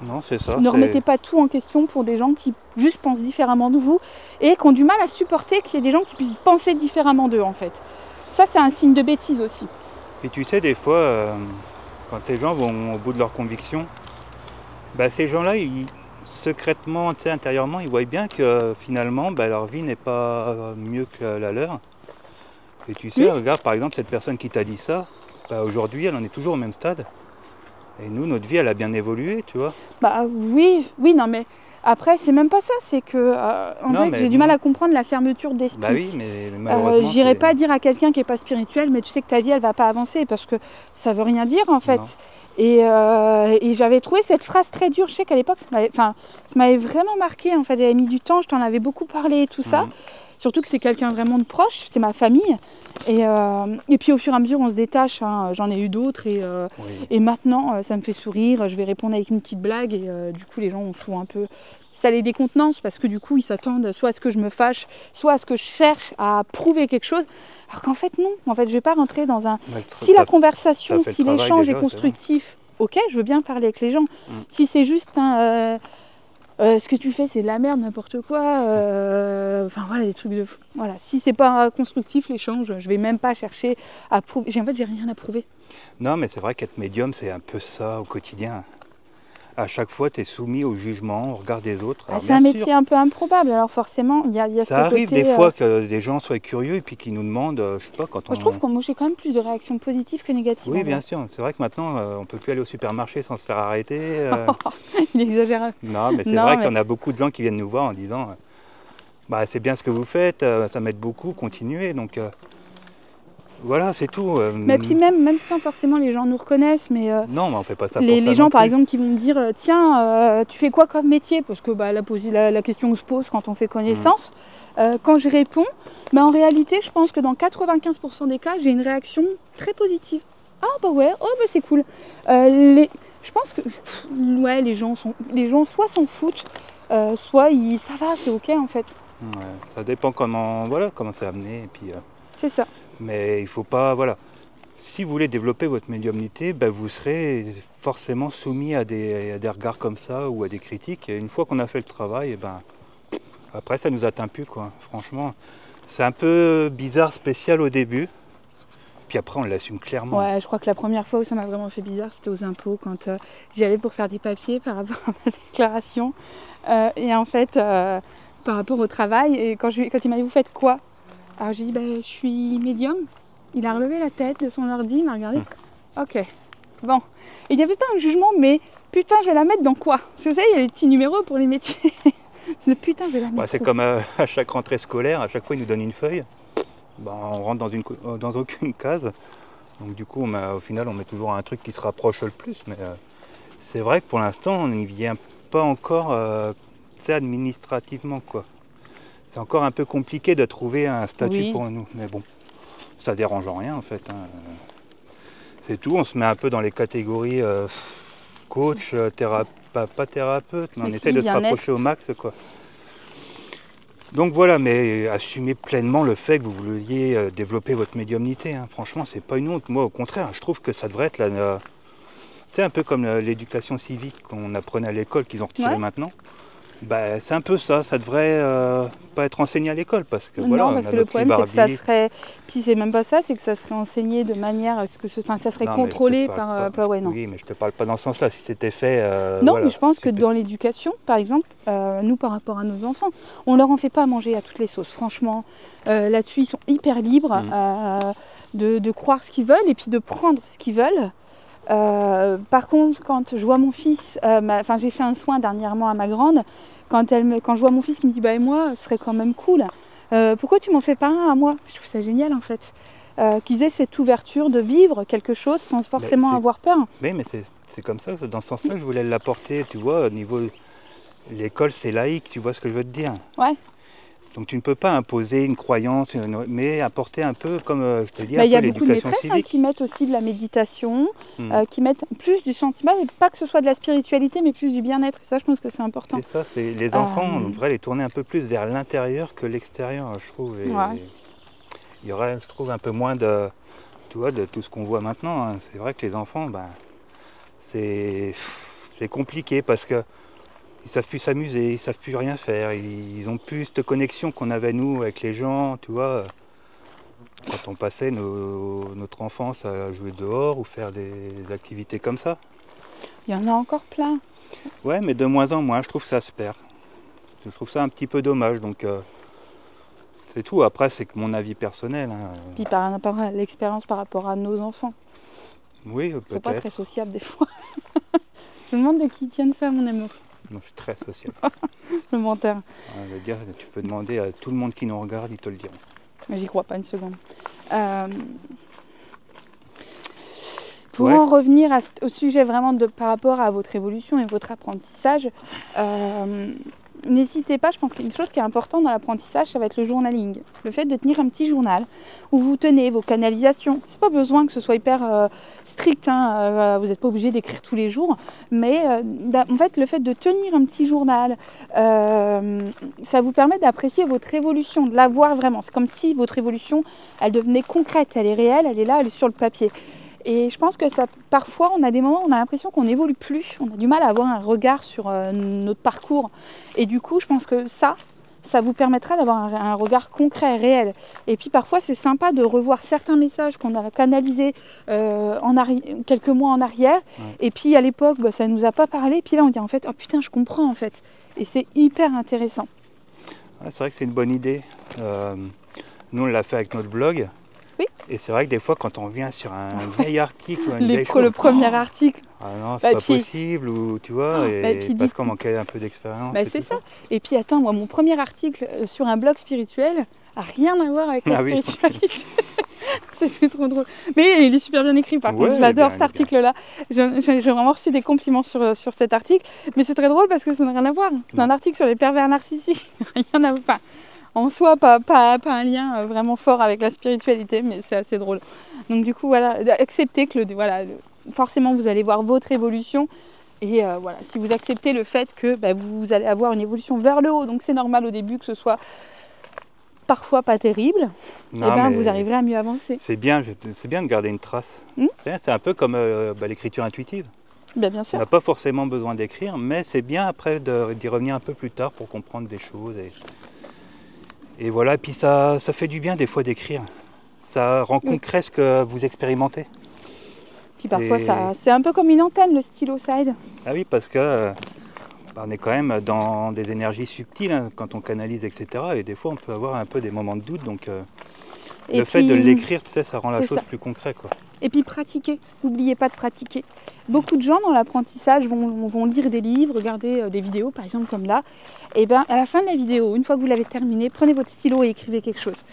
Non, c'est ça. Ne remettez pas tout en question pour des gens qui juste pensent différemment de vous et qui ont du mal à supporter qu'il y ait des gens qui puissent penser différemment d'eux en fait. Ça, c'est un signe de bêtise aussi. Et tu sais, des fois, quand les gens vont au bout de leurs convictions, ces gens-là, secrètement, intérieurement, ils voient bien que finalement, leur vie n'est pas mieux que la leur. Et tu sais, regarde par exemple cette personne qui t'a dit ça, aujourd'hui, elle en est toujours au même stade. Et nous, notre vie, elle a bien évolué, tu vois. Oui, non, mais après, c'est même pas ça, c'est que j'ai du mal à comprendre la fermeture d'esprit. Oui, mais malheureusement. J'irai pas dire à quelqu'un qui n'est pas spirituel, mais tu sais que ta vie, elle va pas avancer parce que ça veut rien dire en fait. Non. Et j'avais trouvé cette phrase très dure. Je sais qu'à l'époque, ça m'avait vraiment marqué. En fait, j'avais mis du temps, je t'en avais beaucoup parlé et tout ça. Surtout que c'est quelqu'un vraiment de proche, c'était ma famille. Et puis au fur et à mesure, on se détache. Hein. J'en ai eu d'autres et maintenant, ça me fait sourire. Je vais répondre avec une petite blague et du coup, les gens ont souvent un peu... Ça les décontenance parce que du coup, ils s'attendent soit à ce que je me fâche, soit à ce que je cherche à prouver quelque chose. Alors qu'en fait, non. En fait, je vais pas rentrer dans un... Si la conversation, si l'échange est constructif, ok, je veux bien parler avec les gens. Si c'est juste un... ce que tu fais c'est de la merde, n'importe quoi, enfin voilà, des trucs de fou. Voilà, si c'est pas constructif l'échange, je vais même pas chercher à prouver. En fait, j'ai rien à prouver. Non, mais c'est vrai qu'être médium, c'est un peu ça au quotidien. À chaque fois, tu es soumis au jugement, au regard des autres. C'est un métier un peu improbable, alors forcément, il y a ça arrive côté, des fois que des gens soient curieux et puis qu'ils nous demandent, je sais pas, quand on... Je trouve que moi j'ai quand même plus de réactions positives que négatives. Oui, bien sûr. C'est vrai que maintenant, on peut plus aller au supermarché sans se faire arrêter. Il exagère. Non, mais c'est vrai qu'il y en a beaucoup de gens qui viennent nous voir en disant c'est bien ce que vous faites, ça m'aide beaucoup, continuez. Donc voilà, c'est tout. Mais puis même sans forcément les gens nous reconnaissent, mais non, mais on fait pas ça les, pour ça les gens non par plus. exemple qui vont me dire tiens, tu fais quoi comme métier, parce que la question se pose quand on fait connaissance. Quand je réponds, en réalité, je pense que dans 95% des cas, j'ai une réaction très positive. Ah ouais, c'est cool. Je pense que les gens soit s'en foutent, soit ça va, c'est ok en fait. Ouais, ça dépend comment c'est amené. Et puis, c'est ça. Mais il faut pas, si vous voulez développer votre médiumnité, vous serez forcément soumis à des regards comme ça ou à des critiques. Et une fois qu'on a fait le travail, après ça nous atteint plus, quoi. Franchement, c'est un peu bizarre, spécial au début. Puis après on l'assume clairement. Ouais, je crois que la première fois où ça m'a vraiment fait bizarre, c'était aux impôts, quand j'y allais pour faire des papiers par rapport à ma déclaration. Et en fait, par rapport au travail, et quand il m'a dit vous faites quoi? Alors j'ai dit je suis médium. Il a relevé la tête de son ordi, il m'a regardé. Ok, bon. Et il n'y avait pas un jugement, mais putain, je vais la mettre dans quoi? Parce que vous savez, il y a les petits numéros pour les métiers. Le putain, je vais la mettre. C'est comme à chaque rentrée scolaire, à chaque fois ils nous donnent une feuille. On rentre dans aucune case. Donc du coup, au final, on met toujours un truc qui se rapproche le plus. Mais c'est vrai que pour l'instant, on n'y vient pas encore administrativement, quoi. c'est encore un peu compliqué de trouver un statut Oui. pour nous. Mais bon, ça dérange en rien en fait. Hein. C'est tout, on se met un peu dans les catégories coach, pas thérapeute, mais on Mais essaie si, de se bien-être. rapprocher au max, quoi. Donc voilà, mais assumez pleinement le fait que vous vouliez développer votre médiumnité. Hein. Franchement, c'est pas une honte. Moi, au contraire, je trouve que ça devrait être c'est un peu comme l'éducation civique qu'on apprenait à l'école, qu'ils ont retiré Ouais. maintenant. Bah, c'est un peu ça, ça devrait pas être enseigné à l'école parce que voilà, Non, on parce a que le notre problème, libre c'est que ça arbitre. serait. Puis c'est même pas ça, c'est que ça serait enseigné de manière à ce que ça serait Non, mais je te contrôlé parle par. Ouais, non. Oui, mais je te parle pas dans ce sens-là. Si c'était fait, Non, voilà. mais je pense que dans l'éducation, par exemple, nous par rapport à nos enfants, on leur en fait pas manger à toutes les sauces. Franchement, là-dessus, ils sont hyper libres de croire ce qu'ils veulent et puis de prendre ce qu'ils veulent. Par contre, quand je vois mon fils, j'ai fait un soin dernièrement à ma grande, quand je vois mon fils qui me dit bah et moi, ce serait quand même cool. Pourquoi tu m'en fais pas un à moi? Je trouve ça génial en fait. Qu'ils aient cette ouverture de vivre quelque chose sans forcément avoir peur. Oui, mais c'est comme ça, dans ce sens-là, je voulais l'apporter, tu vois, au niveau. L'école, c'est laïque, tu vois ce que je veux te dire. Ouais. Donc tu ne peux pas imposer une croyance, mais apporter un peu, comme je te dis, Il y a beaucoup de l'éducation maîtresses civique. qui mettent aussi de la méditation, qui mettent plus du sentiment, et pas que ce soit de la spiritualité, mais plus du bien-être. Et ça, je pense que c'est important. C'est ça, c'est les enfants, on devrait les tourner un peu plus vers l'intérieur que l'extérieur, je trouve. Et il y aurait, je trouve, un peu moins de, tu vois, de tout ce qu'on voit maintenant. Hein. C'est vrai que les enfants, c'est compliqué parce que ils savent plus s'amuser, ils savent plus rien faire, ils ont plus cette connexion qu'on avait nous avec les gens, tu vois. Quand on passait notre enfance à jouer dehors ou faire des activités comme ça. Il y en a encore plein. Ouais, mais de moins en moins, je trouve que ça se perd. Je trouve ça un petit peu dommage, donc c'est tout. Après, c'est que mon avis personnel. Hein. Puis par rapport à l'expérience par rapport à nos enfants. Oui, Ils sont peut-être. pas très sociables des fois. Je me demande de qui ils tiennent ça, mon amour. Non, je suis très social. Le menteur. Je veux dire, tu peux demander à tout le monde qui nous regarde, ils te le diront. Mais j'y crois pas une seconde. Pour en revenir au sujet vraiment par rapport à votre évolution et votre apprentissage, n'hésitez pas, je pense qu'il y a une chose qui est importante dans l'apprentissage, ça va être le journaling. Le fait de tenir un petit journal où vous tenez vos canalisations. C'est pas besoin que ce soit hyper strict, hein, vous n'êtes pas obligé d'écrire tous les jours, mais en fait le fait de tenir un petit journal, ça vous permet d'apprécier votre évolution, de la voir vraiment. C'est comme si votre évolution, elle devenait concrète, elle est réelle, elle est là, elle est sur le papier. Et je pense que parfois, on a des moments où on a l'impression qu'on n'évolue plus. On a du mal à avoir un regard sur notre parcours. Et du coup, je pense que ça vous permettra d'avoir un regard concret, réel. Et puis parfois, c'est sympa de revoir certains messages qu'on a canalisés quelques mois en arrière. Ouais. Et puis à l'époque, ça ne nous a pas parlé. Puis là, on dit en fait, oh putain, je comprends en fait. Et c'est hyper intéressant. Ouais, c'est vrai que c'est une bonne idée. Nous, on l'a fait avec notre blog. Oui. Et c'est vrai que des fois, quand on vient sur un vieil article ou une vieille chose, le premier article. Ah non, c'est pas possible, ou tu vois, parce qu'on manquait un peu d'expérience. C'est ça. Et puis attends, moi, mon premier article sur un blog spirituel a rien à voir avec la spiritualité. C'était trop drôle. Mais il est super bien écrit, par contre, j'adore cet article-là. J'ai vraiment reçu des compliments sur cet article, mais c'est très drôle parce que ça n'a rien à voir. C'est un article sur les pervers narcissiques. Rien à voir. En soi, pas un lien vraiment fort avec la spiritualité, mais c'est assez drôle. Donc du coup, voilà, acceptez que forcément vous allez voir votre évolution. Et voilà, si vous acceptez le fait que vous allez avoir une évolution vers le haut, donc c'est normal au début que ce soit parfois pas terrible, vous arriverez à mieux avancer. C'est bien de garder une trace. C'est un peu comme l'écriture intuitive. Bien sûr. On n'a pas forcément besoin d'écrire, mais c'est bien après d'y revenir un peu plus tard pour comprendre des choses. Et voilà, et puis ça fait du bien des fois d'écrire. Ça rend concret ce que vous expérimentez. Puis parfois, c'est un peu comme une antenne, le stylo, ça aide. Ah oui, parce que on est quand même dans des énergies subtiles hein, quand on canalise, etc. Et des fois, on peut avoir un peu des moments de doute. Donc, le fait de l'écrire, tu sais, ça rend la chose plus concrète, quoi. Et puis pratiquer, n'oubliez pas de pratiquer. Beaucoup de gens dans l'apprentissage vont lire des livres, regarder des vidéos, par exemple comme là. Et à la fin de la vidéo, une fois que vous l'avez terminée, prenez votre stylo et écrivez quelque chose.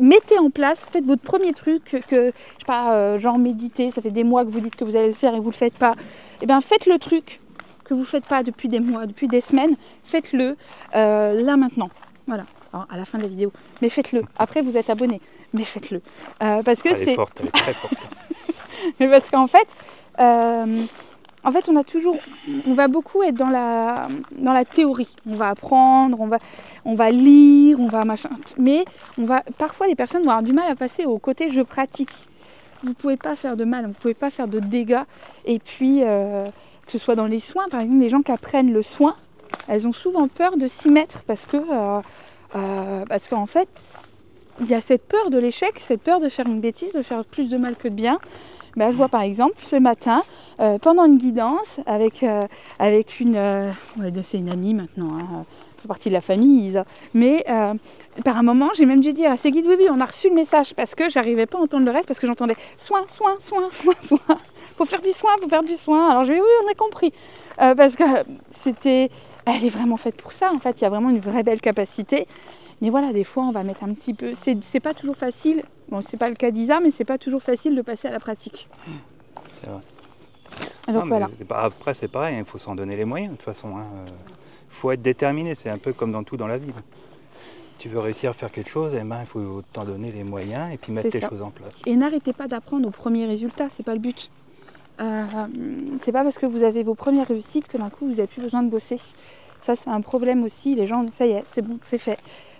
Mettez en place, faites votre premier truc, je sais pas, genre méditer, ça fait des mois que vous dites que vous allez le faire et vous le faites pas. Faites le truc que vous ne faites pas depuis des mois, depuis des semaines, faites-le là maintenant. Voilà, alors, à la fin de la vidéo. Mais faites-le. Après, vous êtes abonné. Mais faites-le. Parce que Elle est forte, elle est très forte. Mais parce qu'en fait, on va beaucoup être dans la théorie. On va apprendre, on va lire, on va machin. Mais parfois, les personnes vont avoir du mal à passer au côté je pratique. Vous ne pouvez pas faire de mal, vous ne pouvez pas faire de dégâts. Et puis, que ce soit dans les soins, par exemple, les gens qui apprennent le soin, elles ont souvent peur de s'y mettre parce qu'en fait, il y a cette peur de l'échec, cette peur de faire une bêtise, de faire plus de mal que de bien. Ben, je vois par exemple ce matin, pendant une guidance, avec une... c'est une amie maintenant, hein, fait partie de la famille, Isa. Mais par un moment, j'ai même dû dire à ces guides, oui, on a reçu le message, parce que j'arrivais pas à entendre le reste, parce que j'entendais soin. Faut faire du soin. Alors je lui ai dit, oui, on a compris. Parce que elle est vraiment faite pour ça, en fait, il y a vraiment une vraie belle capacité. Mais voilà, des fois, on va mettre un petit peu... C'est pas toujours facile, bon, c'est pas le cas d'Isa, mais c'est pas toujours facile de passer à la pratique. C'est vrai. Alors voilà. Après, c'est pareil, il faut s'en donner les moyens, de toute façon. Il faut être déterminé, c'est un peu comme dans tout dans la vie. Si tu veux réussir à faire quelque chose, il faut t'en donner les moyens et puis mettre tes choses en place. Et n'arrêtez pas d'apprendre aux premiers résultats, c'est pas le but. C'est pas parce que vous avez vos premières réussites que d'un coup, vous n'avez plus besoin de bosser. Ça, c'est un problème aussi. Les gens, ça y est, c'est bon, c'est fait.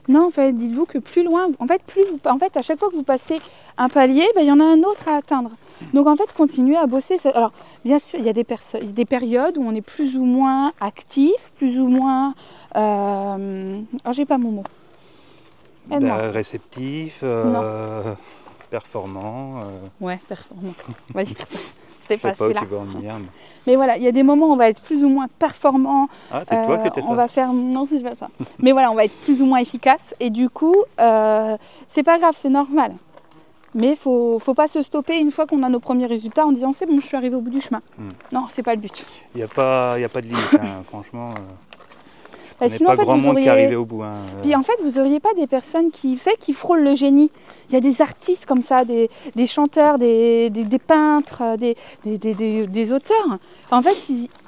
Non, en fait, dites-vous que plus loin, en fait, à chaque fois que vous passez un palier, il y en a un autre à atteindre. Donc, en fait, continuez à bosser. Alors, bien sûr, il y a des périodes où on est plus ou moins actif, plus ou moins... Alors, j'ai pas mon mot. Réceptif, performant. Ouais, performant. On va dire ça. C'est pas celui-là. Mais voilà, il y a des moments où on va être plus ou moins performant. Ah, c'est toi qui étais ça. On va faire... Non, c'est pas ça. Mais voilà, on va être plus ou moins efficace. Et du coup, c'est pas grave, c'est normal. Mais faut pas se stopper une fois qu'on a nos premiers résultats en disant c'est bon, je suis arrivé au bout du chemin. Non, c'est pas le but. Il n'y a pas de limite, hein, franchement. Il n'y a pas grand monde qui est arrivé au bout. Puis en fait, vous n'auriez pas des personnes qui frôlent le génie. Il y a des artistes comme ça, des chanteurs, des peintres, des auteurs. En fait,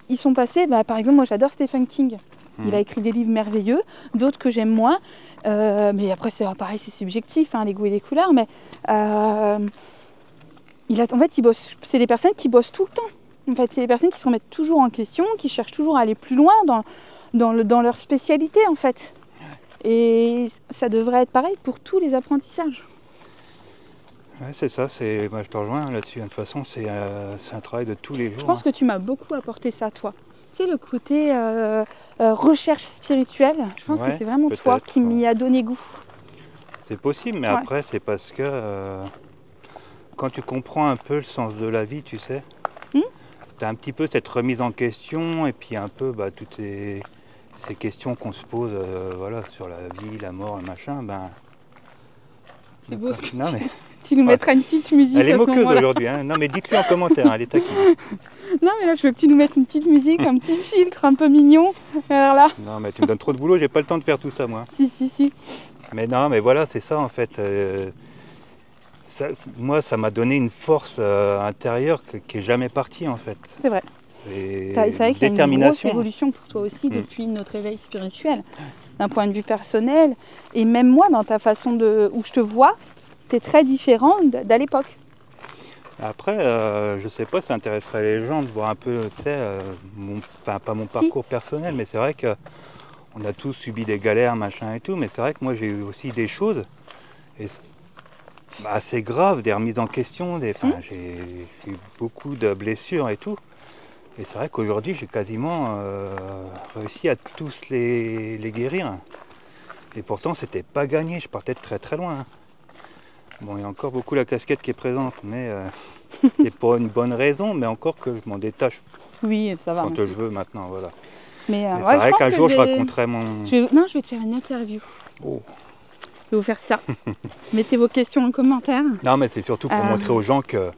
ils sont passés, par exemple, moi j'adore Stephen King. Il a écrit des livres merveilleux, d'autres que j'aime moins. Mais après, c'est pareil, c'est subjectif, les goûts et les couleurs. Mais en fait, c'est des personnes qui bossent tout le temps. En fait, c'est des personnes qui se remettent toujours en question, qui cherchent toujours à aller plus loin dans leur spécialité, en fait. Et ça devrait être pareil pour tous les apprentissages. Ouais, c'est ça, moi, je te rejoins là-dessus. De toute façon, c'est un travail de tous les jours. Je pense que tu m'as beaucoup apporté ça, toi. Tu sais, le côté recherche spirituelle, je pense que c'est vraiment toi qui m'y a donné goût. C'est possible, mais après, c'est parce que quand tu comprends un peu le sens de la vie, tu sais, tu as un petit peu cette remise en question et puis un peu toutes ces questions qu'on se pose sur la vie, la mort, le machin. C'est beau ce que non, mais... Tu nous mettras une petite musique. Elle est moqueuse aujourd'hui, hein. Non mais dites-lui en commentaire, elle est taquine. Non mais là je veux que tu nous mettes une petite musique, un petit filtre un peu mignon. Alors là. Non mais tu me donnes trop de boulot, j'ai pas le temps de faire tout ça moi. Si. Mais non mais voilà, c'est ça en fait. Moi ça m'a donné une force intérieure qui est jamais partie en fait. C'est vrai. C'est vrai qu'il y a une grosse évolution pour toi aussi depuis notre éveil spirituel. D'un point de vue personnel. Et même moi dans ta façon où je te vois, t'es très différent d'à l'époque. Après, je sais pas si ça intéresserait les gens de voir un peu, tu sais, pas mon parcours personnel, mais c'est vrai qu'on a tous subi des galères, machin et tout, mais c'est vrai que moi j'ai eu aussi des choses assez graves, des remises en question, j'ai eu beaucoup de blessures et tout. Et c'est vrai qu'aujourd'hui j'ai quasiment réussi à tous les guérir. Et pourtant c'était pas gagné, je partais de très très loin. Bon, il y a encore beaucoup la casquette qui est présente, mais c'est pour une bonne raison, mais encore que je m'en détache. Oui, ça va. Quand je veux maintenant, voilà. Mais c'est vrai qu'un jour je raconterai mon... Non, je vais te faire une interview. Oh. Je vais vous faire ça. Mettez vos questions en commentaire. Non, mais c'est surtout pour montrer aux gens que,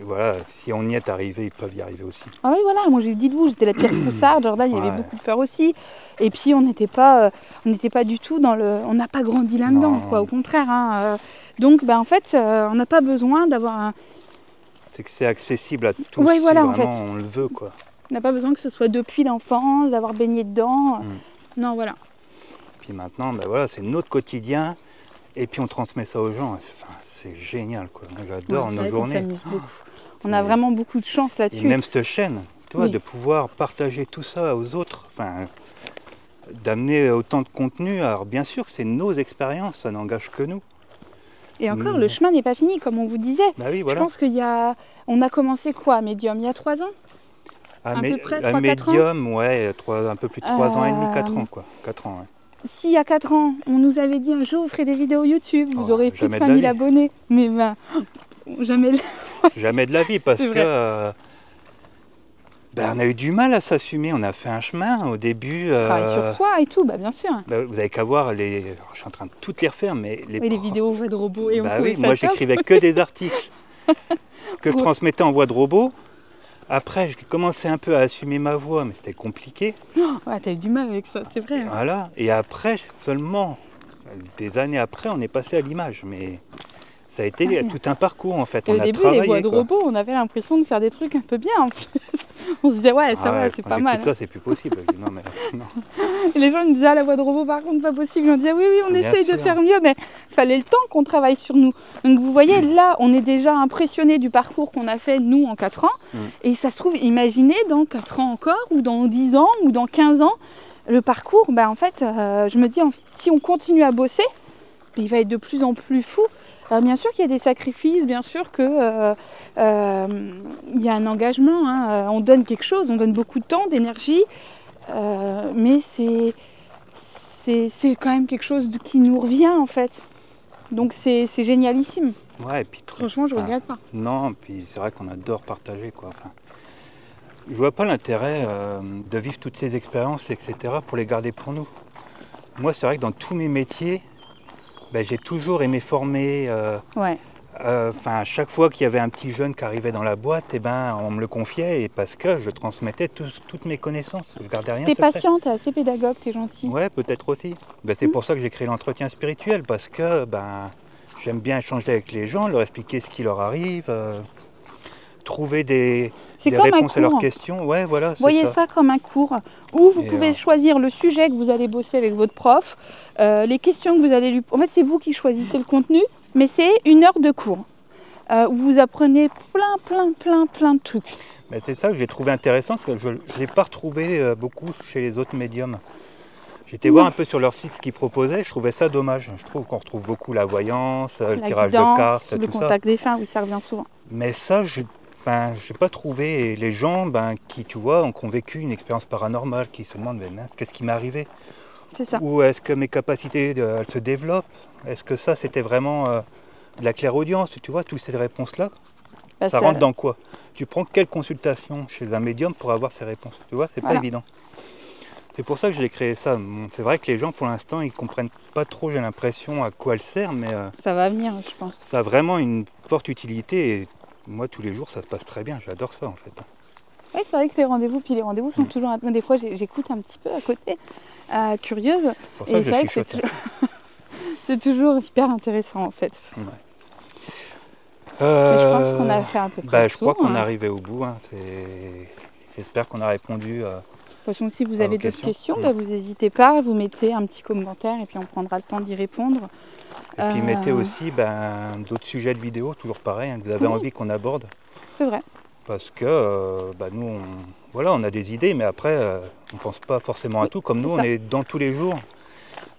voilà, si on y est arrivé, ils peuvent y arriver aussi. Ah oui, voilà, moi dites-vous, j'étais la pire poussarde, Jordan, il y avait beaucoup de peur aussi. Et puis on n'était pas du tout dans le... On n'a pas grandi là-dedans, quoi, au contraire. Hein. Donc, en fait, on n'a pas besoin d'avoir un... C'est que c'est accessible à tous, oui, voilà, si en vraiment fait. on le veut, quoi. On n'a pas besoin que ce soit depuis l'enfance, d'avoir baigné dedans. Non, voilà. puis maintenant, ben voilà, c'est notre quotidien. Et puis on transmet ça aux gens. Enfin, c'est génial, quoi. Moi, j'adore nos journées. On s'amuse beaucoup. On a vraiment beaucoup de chance Et là-dessus. même cette chaîne, tu vois, de pouvoir partager tout ça aux autres. Enfin, d'amener autant de contenu. Alors bien sûr, c'est nos expériences, ça n'engage que nous. Et encore, le chemin n'est pas fini, comme on vous disait. Bah oui, voilà. Je pense on a commencé quoi, Medium, il y a 3 ans à peu près, 3-4 ans. Medium, ouais, un peu plus de 3 ans et demi, 4 ans, quoi. 4 ans, ouais. Si il y a 4 ans, on nous avait dit un jour vous ferez des vidéos YouTube, vous aurez plus de jamais 5000 abonnés. Mais ben, jamais. Jamais de la vie, parce que on a eu du mal à s'assumer. On a fait un chemin au début. Travail sur soi et tout, bah bien sûr. Vous avez qu'à voir je suis en train de toutes les refaire, mais les vidéos en voix de robot et oui, moi j'écrivais que des articles que je transmettais en voix de robot. Après, j'ai commencé un peu à assumer ma voix, mais c'était compliqué. Ouais, t'as eu du mal avec ça, c'est vrai. Voilà. Et après, seulement, des années après, on est passé à l'image. Mais ça a été tout un parcours, en fait. Et au début, les voix de robot, on avait l'impression de faire des trucs un peu bien, en plus. On se disait, ouais, ça va, c'est pas mal. Ça, c'est plus possible. Non, mais, non. Et les gens ils me disaient, la voix de robot, par contre, pas possible. On disait, oui, on essaye de faire mieux, mais il fallait le temps qu'on travaille sur nous. Donc, vous voyez, là, on est déjà impressionné du parcours qu'on a fait, nous, en 4 ans. Et ça se trouve, imaginez, dans 4 ans encore, ou dans 10 ans, ou dans 15 ans, le parcours, en fait, je me dis, si on continue à bosser, il va être de plus en plus fou. Alors bien sûr qu'il y a des sacrifices, bien sûr qu'il y a un engagement, hein, on donne quelque chose, on donne beaucoup de temps, d'énergie, mais c'est quand même quelque chose qui nous revient en fait. Donc c'est génialissime. Ouais, et puis, franchement, je ne regrette pas. Non, puis c'est vrai qu'on adore partager, quoi. Enfin, je vois pas l'intérêt de vivre toutes ces expériences, etc., pour les garder pour nous. Moi, c'est vrai que dans tous mes métiers, j'ai toujours aimé former. À chaque fois qu'il y avait un petit jeune qui arrivait dans la boîte, on me le confiait et parce que je transmettais toutes mes connaissances. Je gardais rien. T'es patient, t'es assez pédagogue, t'es gentil. Ouais, peut-être aussi. C'est pour ça que j'ai créé l'entretien spirituel, parce que j'aime bien échanger avec les gens, leur expliquer ce qui leur arrive, trouver des réponses à leurs questions. Ouais, voilà, voyez ça comme un cours où vous pouvez choisir le sujet que vous allez bosser avec votre prof, les questions que vous allez lui... En fait, c'est vous qui choisissez le contenu, mais c'est 1 heure de cours où vous apprenez plein de trucs. Mais c'est ça que j'ai trouvé intéressant, parce que je ne l'ai pas retrouvé beaucoup chez les autres médiums. J'étais voir un peu sur leur site ce qu'ils proposaient, je trouvais ça dommage. Je trouve qu'on retrouve beaucoup la voyance, le tirage de cartes, le contact des fins, oui, ça revient souvent. Mais ça, je n'ai pas trouvé les gens qui, tu vois, ont vécu une expérience paranormale, qui se demandent, mais mince, qu'est-ce qui m'est arrivé? C'est ça. Ou est-ce que mes capacités elles se développent? Est-ce que ça, c'était vraiment de la clairaudience? Tu vois, toutes ces réponses-là, ça rentre dans quoi? Tu prends quelle consultation chez un médium pour avoir ces réponses? Tu vois, c'est pas évident. C'est pour ça que j'ai créé ça. C'est vrai que les gens, pour l'instant, ils comprennent pas trop, j'ai l'impression, à quoi elle sert, mais... ça va venir, je pense. Ça a vraiment une forte utilité, et moi, tous les jours, ça se passe très bien. J'adore ça, en fait. Oui, c'est vrai que les rendez-vous sont toujours... Des fois, j'écoute un petit peu à côté, curieuse. C'est pour ça que je chuchote. C'est toujours hyper intéressant, en fait. Ouais. Je pense qu'on a fait un peu près je crois qu'on est arrivé au bout. Hein. J'espère qu'on a répondu... De toute façon, si vous avez d'autres questions, vous n'hésitez pas, vous mettez un petit commentaire et puis on prendra le temps d'y répondre. Et puis mettez aussi d'autres sujets de vidéo, toujours pareil, que vous avez envie qu'on aborde. C'est vrai. Parce que nous, on a des idées, mais après, on ne pense pas forcément à tout. Comme nous, on est dans tous les jours.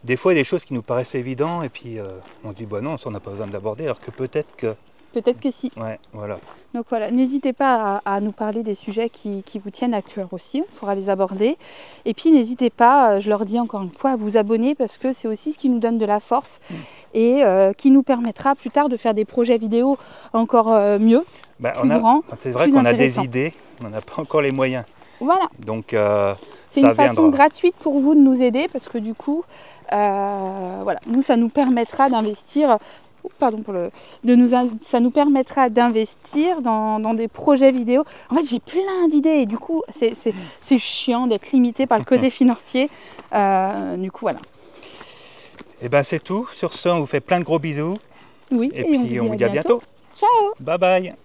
Des fois, il y a des choses qui nous paraissent évidentes et puis on se dit, non, ça, on n'a pas besoin de l'aborder, alors que peut-être que... Peut-être que si. Ouais, voilà. Donc voilà, n'hésitez pas à nous parler des sujets qui vous tiennent à cœur aussi, on pourra les aborder. Et puis n'hésitez pas, je leur dis encore une fois, à vous abonner parce que c'est aussi ce qui nous donne de la force et qui nous permettra plus tard de faire des projets vidéo encore mieux, plus grands. C'est vrai qu'on a des idées, mais on n'a pas encore les moyens. Voilà. Donc c'est une façon gratuite pour vous de nous aider parce que du coup, nous ça nous permettra d'investir. Ça nous permettra d'investir dans des projets vidéo. En fait, j'ai plein d'idées et du coup, c'est chiant d'être limité par le côté financier. Du coup, voilà. Et c'est tout. Sur ce, on vous fait plein de gros bisous. Oui. Et puis, on vous dit à bientôt. Ciao. Bye bye.